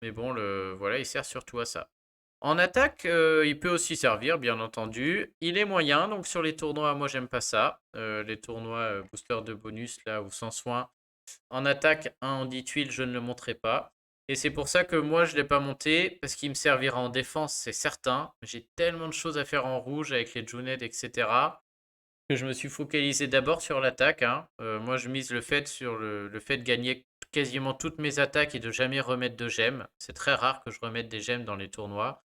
Speaker 1: Mais bon, voilà, il sert surtout à ça. En attaque, il peut aussi servir, bien entendu. Il est moyen, donc sur les tournois, moi j'aime pas ça. Les tournois booster de bonus, là, ou sans soin. En attaque, un en 10 tuiles, je ne le monterai pas. Et c'est pour ça que moi, je ne l'ai pas monté, parce qu'il me servira en défense, c'est certain. J'ai tellement de choses à faire en rouge avec les Juned, etc., que je me suis focalisé d'abord sur l'attaque, hein. Moi, je mise le fait sur le fait de gagner quasiment toutes mes attaques et de jamais remettre de gemmes. C'est très rare que je remette des gemmes dans les tournois.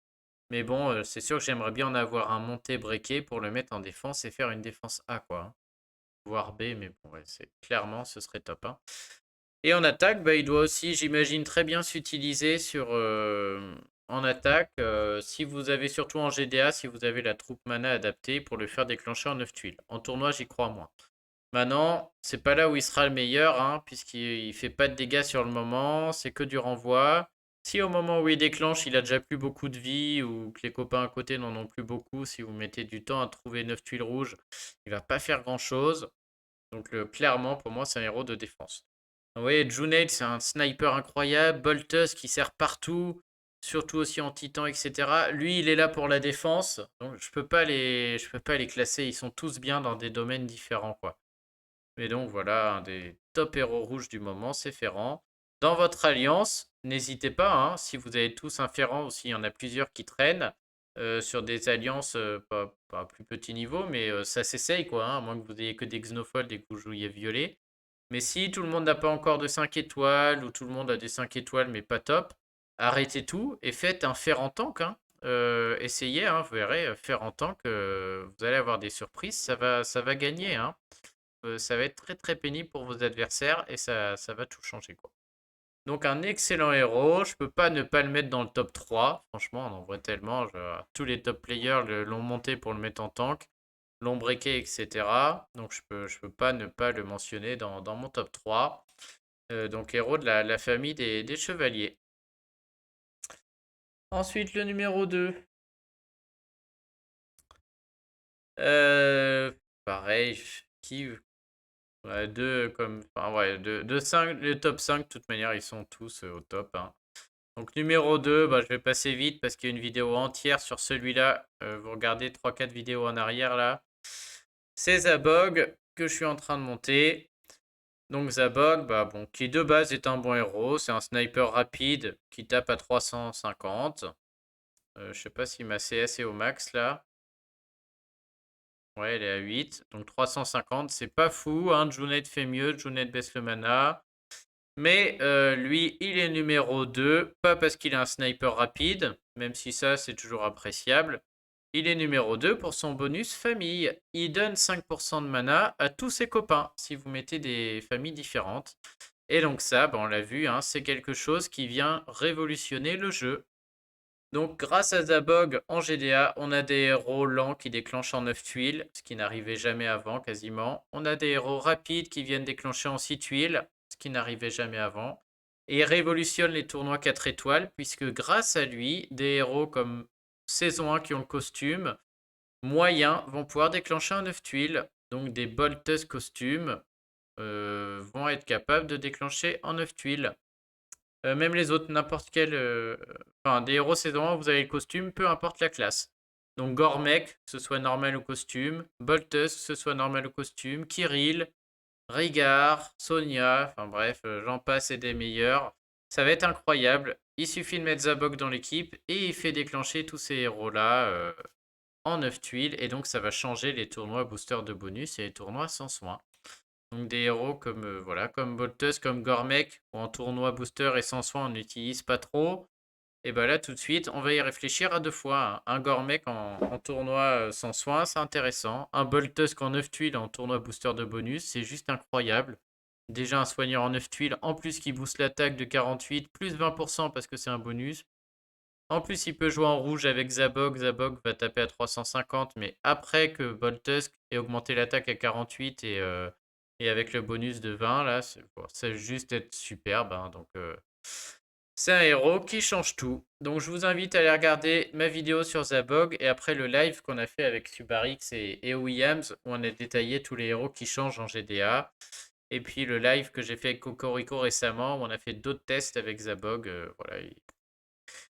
Speaker 1: Mais bon, c'est sûr que j'aimerais bien en avoir un monté breaké pour le mettre en défense et faire une défense A, quoi, hein. Voire B, mais bon, ouais, c'est clairement, ce serait top, hein. Et en attaque, bah, il doit aussi, j'imagine, très bien s'utiliser en attaque. Si vous avez surtout en GDA, si vous avez la troupe mana adaptée pour le faire déclencher en 9 tuiles. En tournoi, j'y crois moins. Maintenant, c'est pas là où il sera le meilleur, hein, puisqu'il fait pas de dégâts sur le moment, c'est que du renvoi. Si au moment où il déclenche, il a déjà plus beaucoup de vie ou que les copains à côté n'en ont plus beaucoup, si vous mettez du temps à trouver 9 tuiles rouges, il va pas faire grand chose. Donc clairement, pour moi, c'est un héros de défense. Oui, Junaid, c'est un sniper incroyable. Boltus qui sert partout, surtout aussi en titan, etc. Lui, il est là pour la défense. Donc je peux pas les classer. Ils sont tous bien dans des domaines différents, quoi. Mais donc voilà, un des top héros rouges du moment, c'est Ferrand. Dans votre alliance, n'hésitez pas, hein, si vous avez tous un Ferrand ou s'il y en a plusieurs qui traînent, sur des alliances pas à plus petit niveau, mais ça s'essaye, quoi, hein, à moins que vous ayez que des Xenofold et que vous jouiez violet. Mais si tout le monde n'a pas encore de 5 étoiles ou tout le monde a des 5 étoiles mais pas top, arrêtez tout et faites un fer en tank, hein. Essayez, hein, vous verrez, fer en tank, vous allez avoir des surprises, ça va gagner, hein. Ça va être très très pénible pour vos adversaires et ça va tout changer, quoi. Donc un excellent héros, je peux pas ne pas le mettre dans le top 3. Franchement, on en voit tellement. Tous les top players l'ont monté pour le mettre en tank, l'ont breaké, etc. Donc je peux pas ne pas le mentionner dans mon top 3. Donc héros de la famille des chevaliers. Ensuite, le numéro 2. Euh, Pareil, qui ouais, comme. Enfin, ouais, de 5, les top 5, de toute manière, ils sont tous au top, hein. Donc, numéro 2, bah, je vais passer vite parce qu'il y a une vidéo entière sur celui-là. Vous regardez 3-4 vidéos en arrière là. C'est Zabog que je suis en train de monter. Donc, Zabog, bah, bon, qui de base est un bon héros. C'est un sniper rapide qui tape à 350. Je sais pas si ma CS est au max là. Ouais, elle est à 8. Donc 350, c'est pas fou, hein. Junaid fait mieux, Junaid baisse le mana. Mais lui, il est numéro 2, pas parce qu'il a un sniper rapide, même si ça, c'est toujours appréciable. Il est numéro 2 pour son bonus famille. Il donne 5% de mana à tous ses copains, si vous mettez des familles différentes. Et donc ça, on l'a vu, hein, c'est quelque chose qui vient révolutionner le jeu. Donc, grâce à Zabog en GDA, on a des héros lents qui déclenchent en 9 tuiles, ce qui n'arrivait jamais avant quasiment. On a des héros rapides qui viennent déclencher en 6 tuiles, ce qui n'arrivait jamais avant. Et il révolutionne les tournois 4 étoiles, puisque grâce à lui, des héros comme saison 1 qui ont le costume, moyens, vont pouvoir déclencher en 9 tuiles. Donc des Boltus costumes vont être capables de déclencher en 9 tuiles. Même les autres, n'importe quel. Enfin, des héros saison 1, vous avez le costume, peu importe la classe. Donc Gormek, que ce soit normal ou costume. Boltus, que ce soit normal ou costume. Kirill, Rigard, Sonia, enfin bref, j'en passe et des meilleurs. Ça va être incroyable. Il suffit de mettre Zabok dans l'équipe et il fait déclencher tous ces héros-là en 9 tuiles. Et donc ça va changer les tournois booster de bonus et les tournois sans soin. Donc des héros comme voilà, comme Boltus, comme Gormek, ou en tournoi booster et sans soin on n'utilise pas trop. Et bah là tout de suite, on va y réfléchir à deux fois, hein. Un Gormek en tournoi sans soin, c'est intéressant. Un Boltus en 9 tuiles en tournoi booster de bonus, c'est juste incroyable. Déjà un soigneur en 9 tuiles, en plus qui booste l'attaque de 48, plus 20% parce que c'est un bonus. En plus, il peut jouer en rouge avec Zabog. Zabog va taper à 350, mais après que Boltusk ait augmenté l'attaque à 48 et avec le bonus de 20, là, ça va juste être superbe, hein. Donc, c'est un héros qui change tout. Donc, je vous invite à aller regarder ma vidéo sur Zabog et après le live qu'on a fait avec Subarix et Williams, où on a détaillé tous les héros qui changent en GDA. Et puis le live que j'ai fait avec Cocorico récemment, où on a fait d'autres tests avec Zabog. Voilà,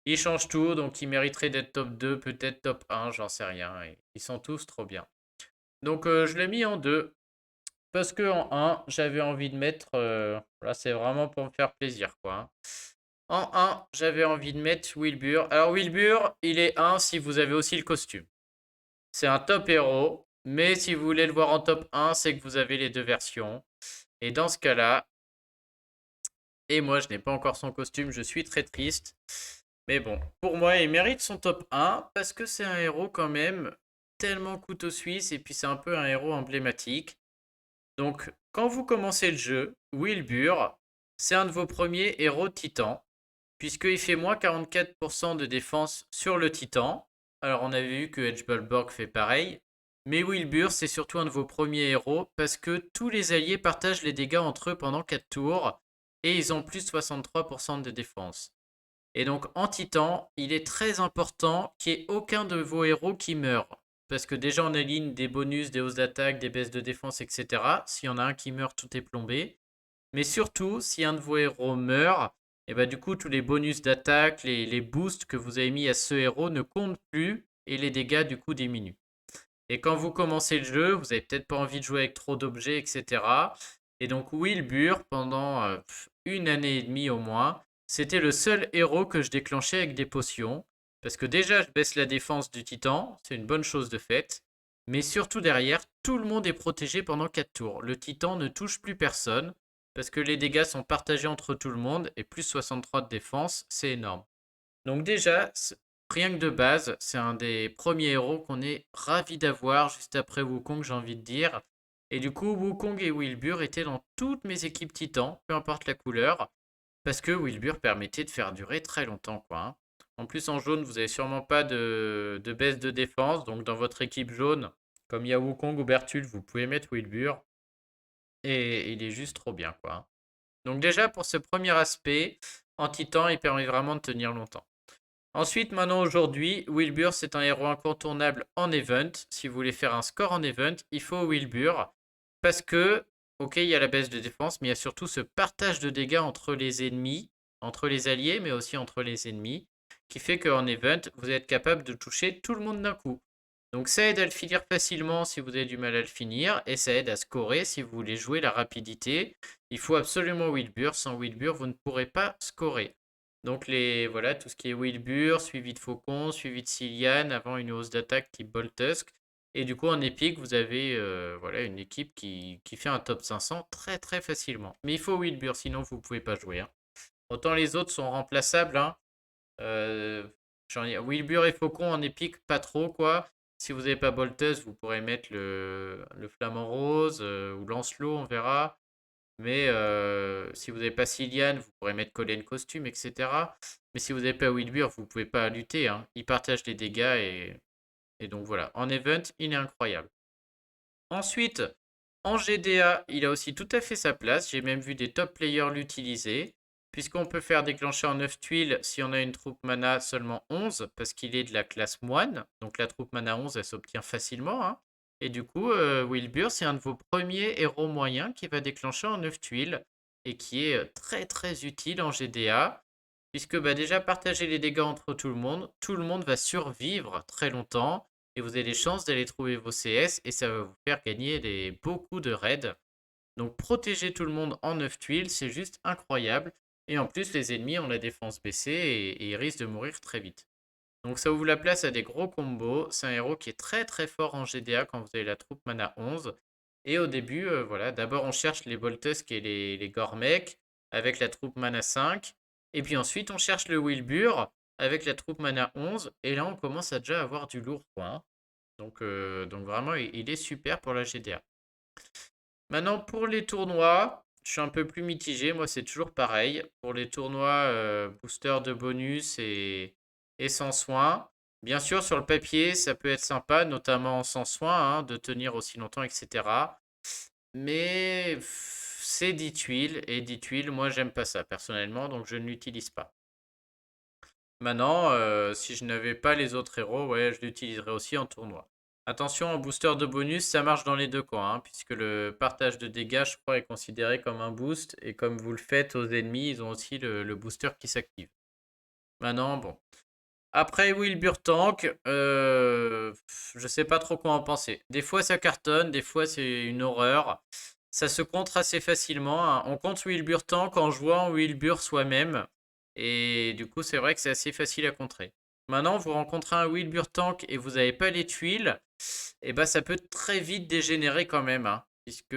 Speaker 1: Ils changent tout, donc ils mériteraient d'être top 2, peut-être top 1, j'en sais rien. Et ils sont tous trop bien. Donc je l'ai mis en 2. Parce que en 1, j'avais envie de mettre. Là, c'est vraiment pour me faire plaisir, quoi, hein. En 1, j'avais envie de mettre Wilbur. Alors, Wilbur, il est 1 si vous avez aussi le costume. C'est un top héros, mais si vous voulez le voir en top 1, c'est que vous avez les deux versions. Et dans ce cas-là, et moi, je n'ai pas encore son costume, je suis très triste. Mais bon, pour moi, il mérite son top 1 parce que c'est un héros quand même tellement couteau suisse et puis c'est un peu un héros emblématique. Donc, quand vous commencez le jeu, Wilbur, c'est un de vos premiers héros titan, puisqu'il fait moins 44% de défense sur le titan. Alors, on avait vu que Edgebalborg fait pareil. Mais Wilbur, c'est surtout un de vos premiers héros, parce que tous les alliés partagent les dégâts entre eux pendant 4 tours, et ils ont plus de 63% de défense. Et donc, en titan, il est très important qu'il n'y ait aucun de vos héros qui meure. Parce que déjà, on aligne des bonus, des hausses d'attaque, des baisses de défense, etc. S'il y en a un qui meurt, tout est plombé. Mais surtout, si un de vos héros meurt, et bah du coup, tous les bonus d'attaque, les boosts que vous avez mis à ce héros ne comptent plus et les dégâts du coup diminuent. Et quand vous commencez le jeu, vous avez peut-être pas envie de jouer avec trop d'objets, etc. Et donc Wilbur, pendant une année et demie au moins, c'était le seul héros que je déclenchais avec des potions. Parce que déjà, je baisse la défense du titan, c'est une bonne chose de fait. Mais surtout derrière, tout le monde est protégé pendant 4 tours. Le titan ne touche plus personne, parce que les dégâts sont partagés entre tout le monde, et plus 63 de défense, c'est énorme. Donc déjà, rien que de base, c'est un des premiers héros qu'on est ravi d'avoir juste après Wukong, j'ai envie de dire. Et du coup, Wukong et Wilbur étaient dans toutes mes équipes titans, peu importe la couleur, parce que Wilbur permettait de faire durer très longtemps, quoi, hein. En plus, en jaune, vous avez sûrement pas de baisse de défense, donc dans votre équipe jaune, comme il y a Wukong ou Bertul, vous pouvez mettre Wilbur, et il est juste trop bien, quoi, hein. Donc déjà, pour ce premier aspect, en titan, il permet vraiment de tenir longtemps. Ensuite, maintenant aujourd'hui, Wilbur c'est un héros incontournable en event. Si vous voulez faire un score en event, il faut Wilbur. Parce que, ok, il y a la baisse de défense, mais il y a surtout ce partage de dégâts entre les ennemis, entre les alliés, mais aussi entre les ennemis, qui fait qu'en event, vous êtes capable de toucher tout le monde d'un coup. Donc ça aide à le finir facilement si vous avez du mal à le finir, et ça aide à scorer si vous voulez jouer la rapidité. Il faut absolument Wilbur, sans Wilbur, vous ne pourrez pas scorer. Donc voilà, tout ce qui est Wilbur, suivi de Faucon, suivi de Cillian, avant une hausse d'attaque type Boltusk. Et du coup, en épique, vous avez voilà, une équipe qui fait un top 500 très très facilement. Mais il faut Wilbur, sinon vous ne pouvez pas jouer, hein. Autant les autres sont remplaçables, hein. Euh, Wilbur et Faucon en épique, pas trop quoi. Si vous n'avez pas Boltus, vous pourrez mettre le Flamant Rose ou Lancelot, on verra. Mais si vous n'avez pas Cillian, vous pourrez mettre Colin Costume, etc. Mais si vous n'avez pas Wilbur, vous ne pouvez pas lutter, hein. Il partage les dégâts et donc voilà. En event, il est incroyable. Ensuite, en GDA, il a aussi tout à fait sa place. J'ai même vu des top players l'utiliser. Puisqu'on peut faire déclencher en 9 tuiles si on a une troupe mana seulement 11, parce qu'il est de la classe moine. Donc la troupe mana 11, elle s'obtient facilement, hein. Et du coup, Wilbur, c'est un de vos premiers héros moyens qui va déclencher en 9 tuiles et qui est très très utile en GDA. Puisque bah, déjà, partager les dégâts entre tout le monde va survivre très longtemps et vous avez des chances d'aller trouver vos CS et ça va vous faire gagner beaucoup de raids. Donc protéger tout le monde en 9 tuiles, c'est juste incroyable. Et en plus, les ennemis ont la défense baissée et ils risquent de mourir très vite. Donc ça ouvre la place à des gros combos. C'est un héros qui est très très fort en GDA quand vous avez la troupe mana 11. Et au début, voilà, d'abord on cherche les Boltusk et les Gormek avec la troupe mana 5. Et puis ensuite on cherche le Wilbur avec la troupe mana 11. Et là on commence à déjà avoir du lourd, quoi, hein. Donc vraiment, il est super pour la GDA. Maintenant, pour les tournois, je suis un peu plus mitigé. Moi, c'est toujours pareil. Pour les tournois booster de bonus et sans soin. Bien sûr, sur le papier, ça peut être sympa, notamment sans soin, hein, de tenir aussi longtemps, etc. Mais c'est 10 tuiles. Et 10 tuiles, moi, j'aime pas ça personnellement, donc je ne l'utilise pas. Maintenant, si je n'avais pas les autres héros, ouais, je l'utiliserais aussi en tournoi. Attention, en booster de bonus, ça marche dans les deux camps, hein, puisque le partage de dégâts, je crois, est considéré comme un boost, et comme vous le faites aux ennemis, ils ont aussi le booster qui s'active. Maintenant, bon. Après Wilbur Tank, je sais pas trop quoi en penser. Des fois ça cartonne, des fois c'est une horreur. Ça se contre assez facilement, hein. On compte Wilbur Tank en jouant Wilbur soi-même. Et du coup, c'est vrai que c'est assez facile à contrer. Maintenant, vous rencontrez un Wilbur Tank et vous n'avez pas les tuiles, et bah ça peut très vite dégénérer quand même, hein, puisque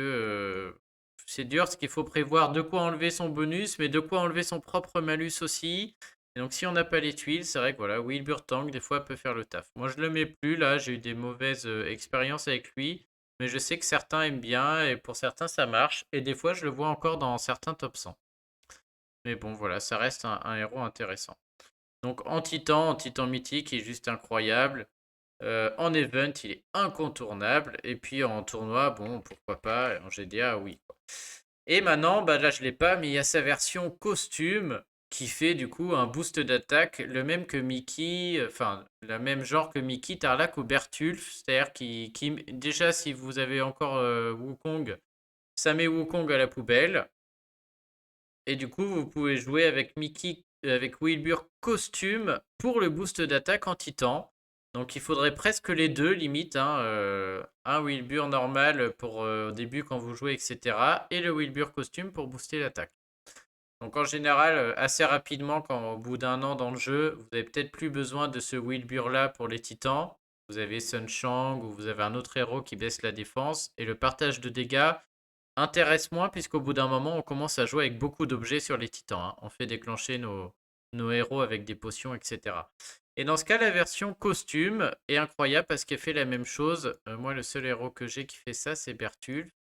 Speaker 1: c'est dur, parce qu'il faut prévoir de quoi enlever son bonus, mais de quoi enlever son propre malus aussi. Et donc si on n'a pas les tuiles, c'est vrai que voilà, Wilbur Tank des fois peut faire le taf. Moi je le mets plus là, j'ai eu des mauvaises expériences avec lui, mais je sais que certains aiment bien et pour certains ça marche. Et des fois je le vois encore dans certains top 100. Mais bon voilà, ça reste un héros intéressant. Donc en titan mythique, il est juste incroyable. En event, il est incontournable. Et puis en tournoi, bon, pourquoi pas. En GDA, oui. Et maintenant, bah là, je l'ai pas, mais il y a sa version costume qui fait du coup un boost d'attaque, le même que Mickey, enfin, le même genre que Mickey, Tarlac ou Bertulf. C'est-à-dire déjà, si vous avez encore Wukong, ça met Wukong à la poubelle. Et du coup, vous pouvez jouer avec Mickey, avec Wilbur costume pour le boost d'attaque en titan. Donc il faudrait presque les deux, limite, hein, un Wilbur normal pour au début quand vous jouez, etc. Et le Wilbur costume pour booster l'attaque. Donc en général, assez rapidement, quand au bout d'un an dans le jeu, vous avez peut-être plus besoin de ce Wilbur là pour les titans. Vous avez Sun Shang ou vous avez un autre héros qui baisse la défense. Et le partage de dégâts intéresse moins, puisqu'au bout d'un moment, on commence à jouer avec beaucoup d'objets sur les titans, hein. On fait déclencher nos héros avec des potions, etc. Et dans ce cas, la version costume est incroyable parce qu'elle fait la même chose. Moi, le seul héros que j'ai qui fait ça, c'est Bertul.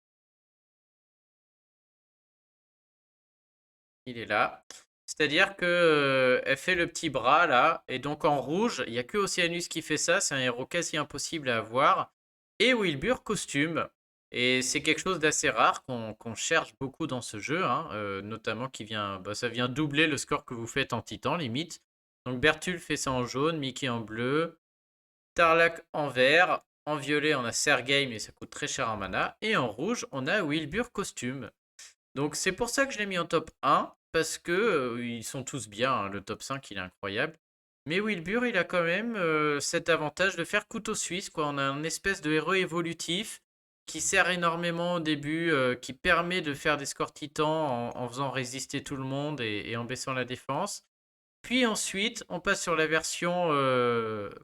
Speaker 1: Il est là. C'est-à-dire que elle fait le petit bras là, et donc en rouge, il n'y a que Oceanus qui fait ça, c'est un héros quasi impossible à avoir. Et Wilbur costume. Et c'est quelque chose d'assez rare qu'on cherche beaucoup dans ce jeu, hein, notamment qui vient, bah, ça vient doubler le score que vous faites en titan limite. Donc Bertul fait ça en jaune, Mickey en bleu, Tarlac en vert, en violet on a Sergei mais ça coûte très cher en mana, et en rouge on a Wilbur costume. Donc c'est pour ça que je l'ai mis en top 1, parce que ils sont tous bien, hein. Le top 5 il est incroyable. Mais Wilbur il a quand même cet avantage de faire couteau suisse, quoi. On a un espèce de héros évolutif qui sert énormément au début, qui permet de faire des scores titans en faisant résister tout le monde et en baissant la défense. Puis ensuite, on passe sur la version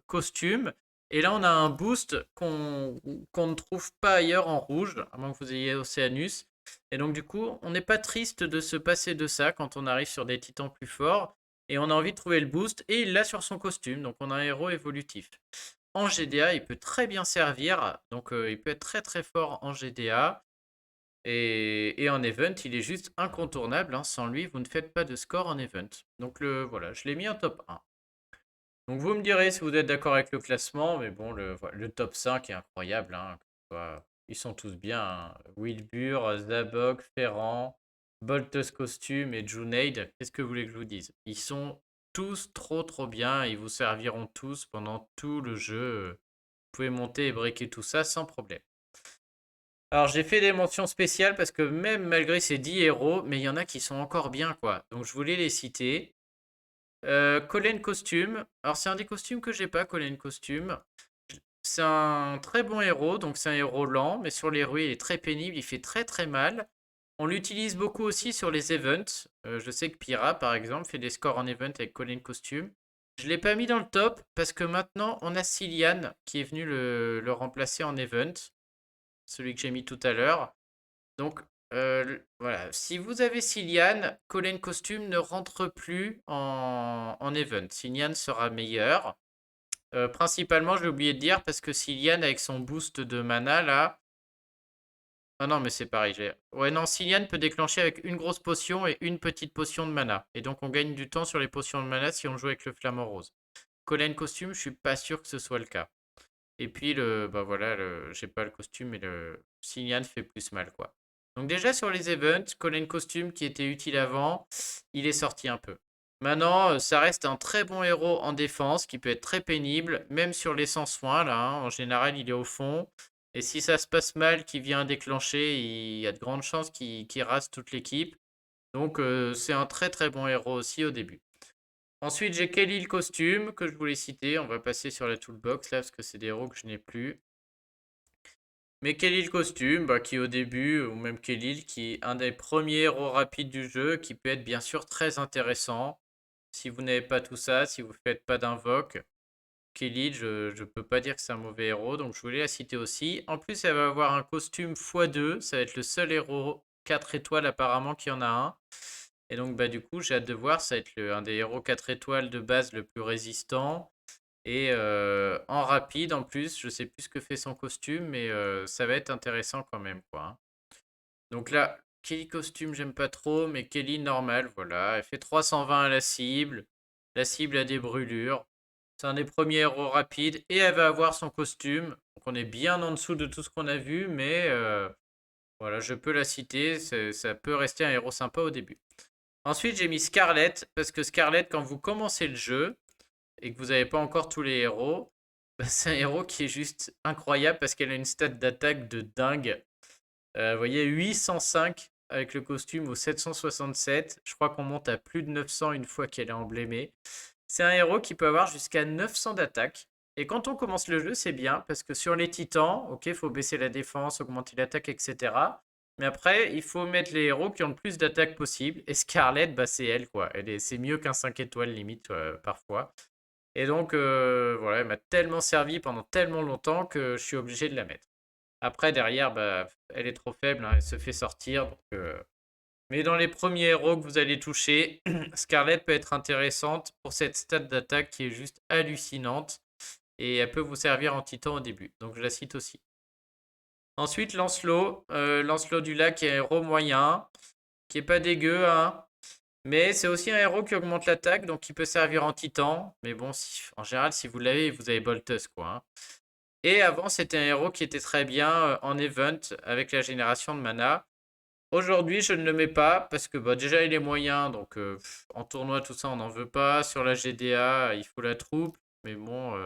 Speaker 1: costume. Et là, on a un boost qu'on ne trouve pas ailleurs en rouge, à moins que vous ayez Oceanus. Et donc, du coup, on n'est pas triste de se passer de ça quand on arrive sur des titans plus forts. Et on a envie de trouver le boost. Et il l'a sur son costume. Donc, on a un héros évolutif. En GDA, il peut très bien servir. Donc, il peut être très très fort en GDA. Et en event, il est juste incontournable, hein. Sans lui, vous ne faites pas de score en event. Donc voilà, je l'ai mis en top 1. Donc vous me direz si vous êtes d'accord avec le classement, mais bon, le top 5 est incroyable, hein. Ils sont tous bien, hein. Wilbur, Zabok, Ferrand, Boltus Costume et Junaid. Qu'est-ce que vous voulez que je vous dise? Ils sont tous trop trop bien. Ils vous serviront tous pendant tout le jeu. Vous pouvez monter et breaker tout ça sans problème. Alors j'ai fait des mentions spéciales parce que même malgré ces 10 héros, mais il y en a qui sont encore bien, quoi. Donc je voulais les citer. Colin Costume. Alors c'est un des costumes que j'ai pas, Colin Costume. C'est un très bon héros, donc c'est un héros lent, mais sur les rues il est très pénible, il fait très très mal. On l'utilise beaucoup aussi sur les events. Je sais que Pyra, par exemple, fait des scores en event avec Colin Costume. Je ne l'ai pas mis dans le top parce que maintenant on a Cillian qui est venu le remplacer en event, celui que j'ai mis tout à l'heure. Donc voilà, si vous avez Cillian, Colin Costume ne rentre plus en event. Cillian sera meilleur. Principalement, j'ai oublié de dire, parce que Cillian, avec son boost de mana là. Ah non, mais c'est pareil. Ouais, non, Cillian peut déclencher avec une grosse potion et une petite potion de mana. Et donc, on gagne du temps sur les potions de mana si on joue avec le flamant rose. Colin Costume, je suis pas sûr que ce soit le cas. Et puis, bah voilà, j'ai pas le costume, mais le Cillian fait plus mal, quoi. Donc déjà sur les events, Colin Costume qui était utile avant, il est sorti un peu. Maintenant, ça reste un très bon héros en défense qui peut être très pénible, même sur les sans soins, là, hein. En général, il est au fond. Et si ça se passe mal, qu'il vient déclencher, il y a de grandes chances qu'il rase toute l'équipe. Donc c'est un très très bon héros aussi au début. Ensuite, j'ai Kelly le costume que je voulais citer. On va passer sur la toolbox là parce que c'est des héros que je n'ai plus. Mais Kelly le costume, bah, qui au début, ou même Kelly, qui est un des premiers héros rapides du jeu, qui peut être bien sûr très intéressant. Si vous n'avez pas tout ça, si vous ne faites pas d'invoque, Kelly, je ne peux pas dire que c'est un mauvais héros, donc je voulais la citer aussi. En plus, elle va avoir un costume x2, ça va être le seul héros 4 étoiles apparemment qu'il y en a un. Et donc bah du coup, j'ai hâte de voir, ça va être un des héros 4 étoiles de base le plus résistant. Et en rapide en plus, je sais plus ce que fait son costume, mais ça va être intéressant quand même, quoi, hein. Donc là, Kelly costume, j'aime pas trop, mais Kelly normal, voilà. Elle fait 320 à la cible. La cible a des brûlures. C'est un des premiers héros rapides. Et elle va avoir son costume. Donc on est bien en dessous de tout ce qu'on a vu, mais voilà, je peux la citer. Ça peut rester un héros sympa au début. Ensuite, j'ai mis Scarlett, parce que Scarlett, quand vous commencez le jeu, et que vous n'avez pas encore tous les héros, bah, c'est un héros qui est juste incroyable parce qu'elle a une stat d'attaque de dingue. Vous voyez, 805 avec le costume au 767. Je crois qu'on monte à plus de 900 une fois qu'elle est emblémée. C'est un héros qui peut avoir jusqu'à 900 d'attaque. Et quand on commence le jeu, c'est bien parce que sur les titans, ok, il faut baisser la défense, augmenter l'attaque, etc. Mais après, il faut mettre les héros qui ont le plus d'attaque possible. Et Scarlett, bah, c'est elle, quoi. C'est mieux qu'un 5 étoiles limite, parfois. Et donc, voilà, elle m'a tellement servi pendant tellement longtemps que je suis obligé de la mettre. Après, derrière, bah, elle est trop faible, hein, elle se fait sortir. Mais dans les premiers héros que vous allez toucher, Scarlett peut être intéressante pour cette stat d'attaque qui est juste hallucinante. Et elle peut vous servir en titan au début. Donc je la cite aussi. Ensuite, Lancelot. Lancelot du lac est un héros moyen, qui est pas dégueu, hein. Mais c'est aussi un héros qui augmente l'attaque, donc il peut servir en titan. Mais bon, en général, si vous l'avez, vous avez Boltus, quoi, hein. Et avant, c'était un héros qui était très bien en event avec la génération de mana. Aujourd'hui, je ne le mets pas parce que bah, déjà, il est moyen. Donc, en tournoi, tout ça, on n'en veut pas. Sur la GDA, il faut la troupe. Mais bon,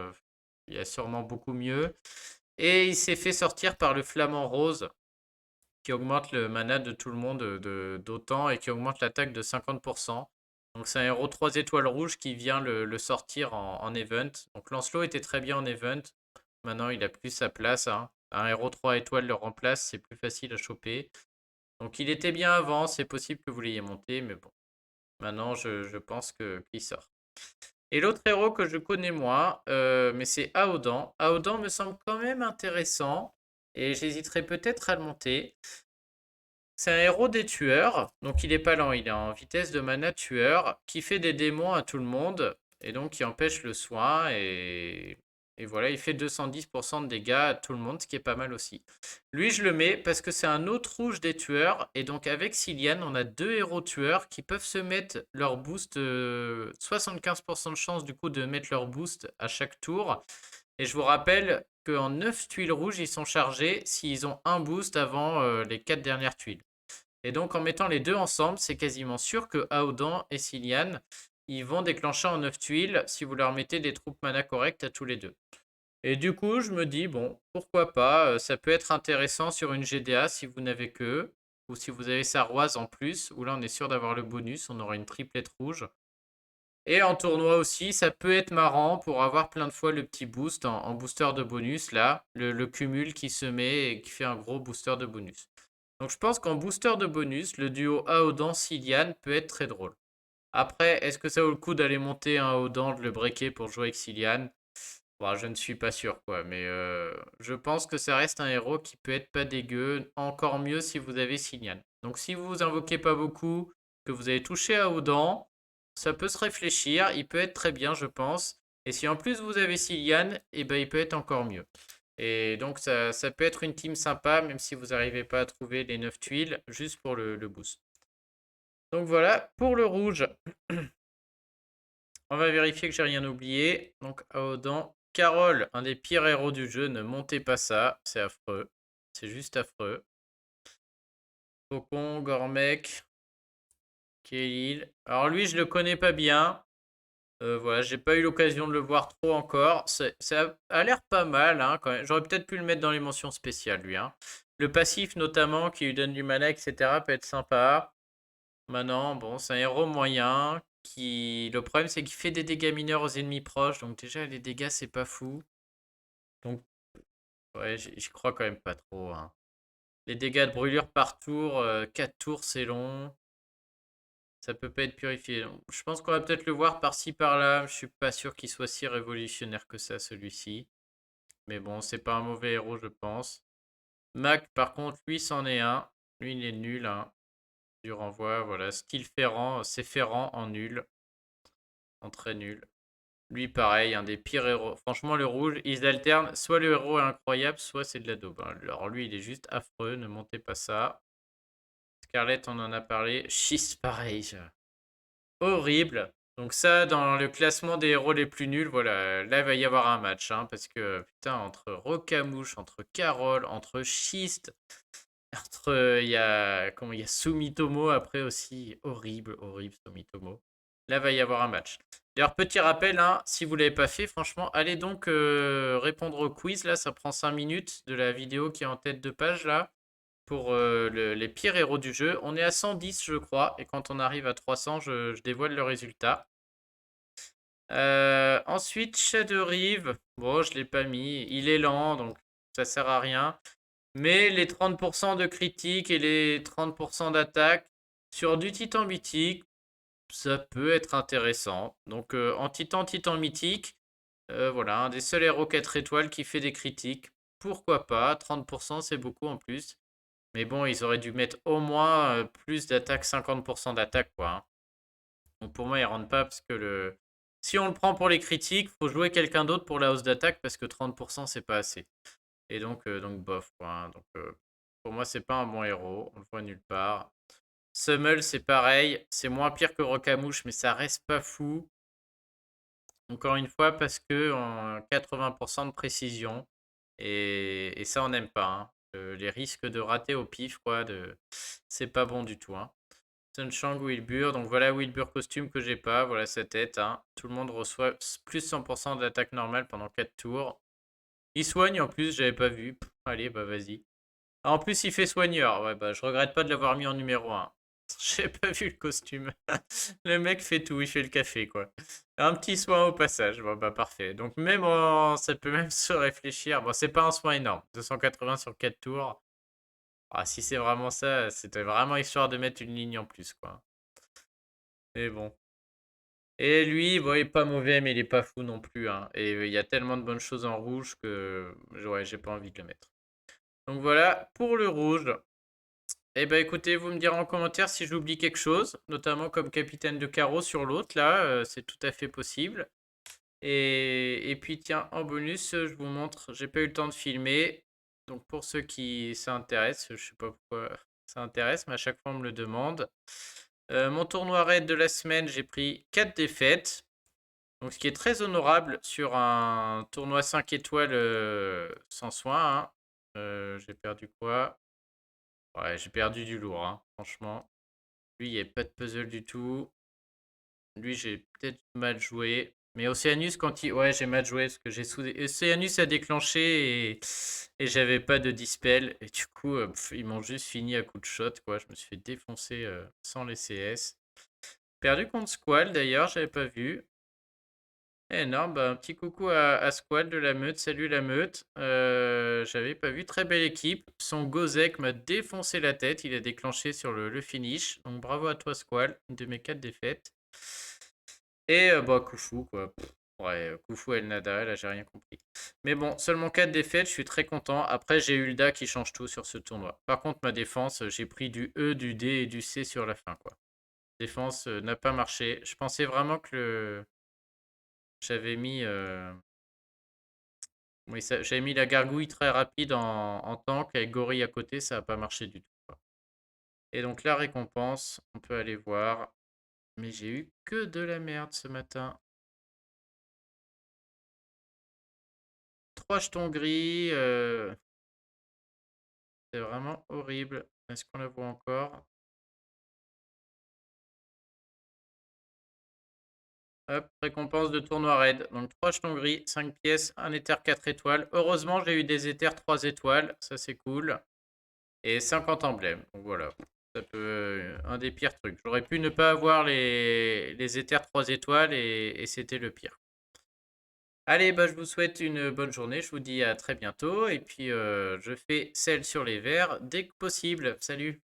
Speaker 1: il y a sûrement beaucoup mieux. Et il s'est fait sortir par le Flamant Rose qui augmente le mana de tout le monde d'autant et qui augmente l'attaque de 50%. Donc c'est un héros 3 étoiles rouges qui vient le sortir en event. Donc Lancelot était très bien en event. Maintenant il a plus sa place, hein. Un héros 3 étoiles le remplace, c'est plus facile à choper. Donc il était bien avant, c'est possible que vous l'ayez monté, mais bon. Maintenant je pense qu'il sort. Et l'autre héros que je connais moins, mais c'est Aodan. Aodan me semble quand même intéressant et j'hésiterai peut-être à le monter. C'est un héros des tueurs, donc il est pas lent, il est en vitesse de mana tueur, qui fait des démons à tout le monde, et donc qui empêche le soin, et voilà, il fait 210% de dégâts à tout le monde, ce qui est pas mal aussi. Lui, je le mets parce que c'est un autre rouge des tueurs, et donc avec Cillian, on a deux héros tueurs qui peuvent se mettre leur boost, 75% de chance du coup de mettre leur boost à chaque tour, et je vous rappelle qu'en 9 tuiles rouges, ils sont chargés s'ils ont un boost avant les 4 dernières tuiles. Et donc, en mettant les deux ensemble, c'est quasiment sûr que Aodan et Cillian, ils vont déclencher en 9 tuiles si vous leur mettez des troupes mana correctes à tous les deux. Et du coup, je me dis, bon, pourquoi pas, ça peut être intéressant sur une GDA si vous n'avez que, ou si vous avez Sarroise en plus, où là on est sûr d'avoir le bonus, on aura une triplette rouge. Et en tournoi aussi, ça peut être marrant pour avoir plein de fois le petit boost en booster de bonus, là, le cumul qui se met et qui fait un gros booster de bonus. Donc je pense qu'en booster de bonus, le duo Aodan-Cillian peut être très drôle. Après, est-ce que ça vaut le coup d'aller monter un Aodan, de le breaker pour jouer avec Cillian? Bon, je ne suis pas sûr, quoi. Mais je pense que ça reste un héros qui peut être pas dégueu. Encore mieux si vous avez Cillian. Donc si vous invoquez pas beaucoup, que vous avez touché Aodan, ça peut se réfléchir. Il peut être très bien, je pense. Et si en plus vous avez Cillian, eh ben, il peut être encore mieux. Et donc ça peut être une team sympa, même si vous n'arrivez pas à trouver les 9 tuiles, juste pour le boost. Donc voilà, pour le rouge, on va vérifier que j'ai rien oublié. Donc Aodan, Carole, un des pires héros du jeu, ne montez pas ça, c'est affreux. C'est juste affreux. Faucon, Gormek, Kaelil. Alors lui, je le connais pas bien. Voilà, j'ai pas eu l'occasion de le voir trop encore. Ça a l'air pas mal, hein, quand même. J'aurais peut-être pu le mettre dans les mentions spéciales, lui, hein. Le passif, notamment, qui lui donne du mana, etc., peut être sympa. Maintenant, bon, c'est un héros moyen Le problème, c'est qu'il fait des dégâts mineurs aux ennemis proches. Donc déjà, les dégâts, c'est pas fou. Donc, ouais, j'y crois quand même pas trop, hein. Les dégâts de brûlure par tour, 4 tours, c'est long. Ça peut pas être purifié. Donc, je pense qu'on va peut-être le voir par-ci, par-là. Je suis pas sûr qu'il soit si révolutionnaire que ça, celui-ci. Mais bon, c'est pas un mauvais héros, je pense. Mac, par contre, lui, c'en est un. Lui, il est nul, hein. Du renvoi, voilà. Style Ferrand, c'est Ferrand en nul. En très nul. Lui, pareil, un des pires héros. Franchement, le rouge, ils alternent. Soit le héros est incroyable, soit c'est de la daube, hein. Alors lui, il est juste affreux, ne montez pas ça. Scarlett, on en a parlé. Schiste, pareil. Horrible. Donc ça, dans le classement des héros les plus nuls, voilà, là, il va y avoir un match, hein, parce que, putain, entre Rocamouche, entre Carole, entre Schiste, entre, il y a Sumitomo après aussi. Horrible, horrible, Sumitomo. Là, va y avoir un match. D'ailleurs, petit rappel, hein, si vous ne l'avez pas fait, franchement, allez donc répondre au quiz. Là, ça prend 5 minutes de la vidéo qui est en tête de page, là, pour les pires héros du jeu. On est à 110, je crois, et quand on arrive à 300, je dévoile le résultat. Ensuite, Shadowrive. Bon, je l'ai pas mis. Il est lent, donc ça sert à rien. Mais les 30% de critique et les 30% d'attaque sur du titan mythique, ça peut être intéressant. Donc en titan mythique, voilà, un des seuls héros 4 étoiles qui fait des critiques. Pourquoi pas? 30%, c'est beaucoup en plus. Mais bon, ils auraient dû mettre au moins plus d'attaque, 50% d'attaque, quoi, hein. Donc pour moi, il rentre pas parce que si on le prend pour les critiques, faut jouer quelqu'un d'autre pour la hausse d'attaque parce que 30%, c'est pas assez. Et donc bof, quoi, hein. Donc pour moi, c'est pas un bon héros. On le voit nulle part. Summel, c'est pareil. C'est moins pire que Rocamouche, mais ça reste pas fou. Encore une fois, parce que en 80% de précision. Et ça, on n'aime pas, hein. Les risques de rater au pif, quoi, c'est pas bon du tout, hein. Sunshang, Wilbur. Donc voilà Wilbur costume que j'ai pas. Voilà sa tête, hein. Tout le monde reçoit plus 100% de l'attaque normale pendant 4 tours. Il soigne en plus, j'avais pas vu. Allez, bah vas-y. En plus, il fait soigneur. Ouais, bah je regrette pas de l'avoir mis en numéro 1. J'ai pas vu le costume. Le mec fait tout, il fait le café, quoi. Un petit soin au passage. Bon, bah parfait. Donc ça peut même se réfléchir. Bon, c'est pas un soin énorme. 280 sur 4 tours. Ah, si c'est vraiment ça, c'était vraiment histoire de mettre une ligne en plus, quoi. Mais bon. Et lui, bon, il est pas mauvais, mais il est pas fou non plus, hein. Et il y a tellement de bonnes choses en rouge que ouais, j'ai pas envie de le mettre. Donc voilà, pour le rouge. Eh ben écoutez, vous me direz en commentaire si j'oublie quelque chose, notamment comme capitaine de carreau sur l'autre, là, c'est tout à fait possible. Et puis tiens, en bonus, je vous montre, j'ai pas eu le temps de filmer, donc pour ceux qui s'intéressent, je sais pas pourquoi ça intéresse, mais à chaque fois on me le demande. Mon tournoi raid de la semaine, j'ai pris 4 défaites, donc ce qui est très honorable sur un tournoi 5 étoiles sans soin, hein. J'ai perdu quoi? Ouais, j'ai perdu du lourd, hein, franchement. Lui, il n'y avait pas de puzzle du tout. Lui, j'ai peut-être mal joué. Mais Océanus, quand il. Ouais, j'ai mal joué parce que j'ai sous. Océanus a déclenché et j'avais pas de dispel. Et du coup, ils m'ont juste fini à coup de shot, quoi. Je me suis fait défoncer sans les CS. Perdu contre Squall d'ailleurs, j'avais pas vu. Énorme, bah, un petit coucou à Squall de la meute. Salut la meute. J'avais pas vu, très belle équipe. Son Gozek m'a défoncé la tête. Il a déclenché sur le finish. Donc bravo à toi Squall, une de mes 4 défaites. Et bah Khufu quoi. Ouais, Khufu El Nada, là j'ai rien compris. Mais bon, seulement 4 défaites, je suis très content. Après j'ai Hulda qui change tout sur ce tournoi. Par contre ma défense, j'ai pris du E, du D et du C sur la fin quoi. Défense n'a pas marché. Je pensais vraiment que j'avais mis oui, j'avais mis la gargouille très rapide en tank avec gorille à côté, ça n'a pas marché du tout, quoi. Et donc la récompense, on peut aller voir. Mais j'ai eu que de la merde ce matin. 3 jetons gris. C'est vraiment horrible. Est-ce qu'on la voit encore? Hop, récompense de tournoi raid. Donc 3 jetons gris, 5 pièces, un éther 4 étoiles. Heureusement, j'ai eu des éthers 3 étoiles. Ça, c'est cool. Et 50 emblèmes. Donc voilà. Ça peut un des pires trucs. J'aurais pu ne pas avoir les éthers 3 étoiles et c'était le pire. Allez, bah, je vous souhaite une bonne journée. Je vous dis à très bientôt et puis, je fais celle sur les verts dès que possible. Salut!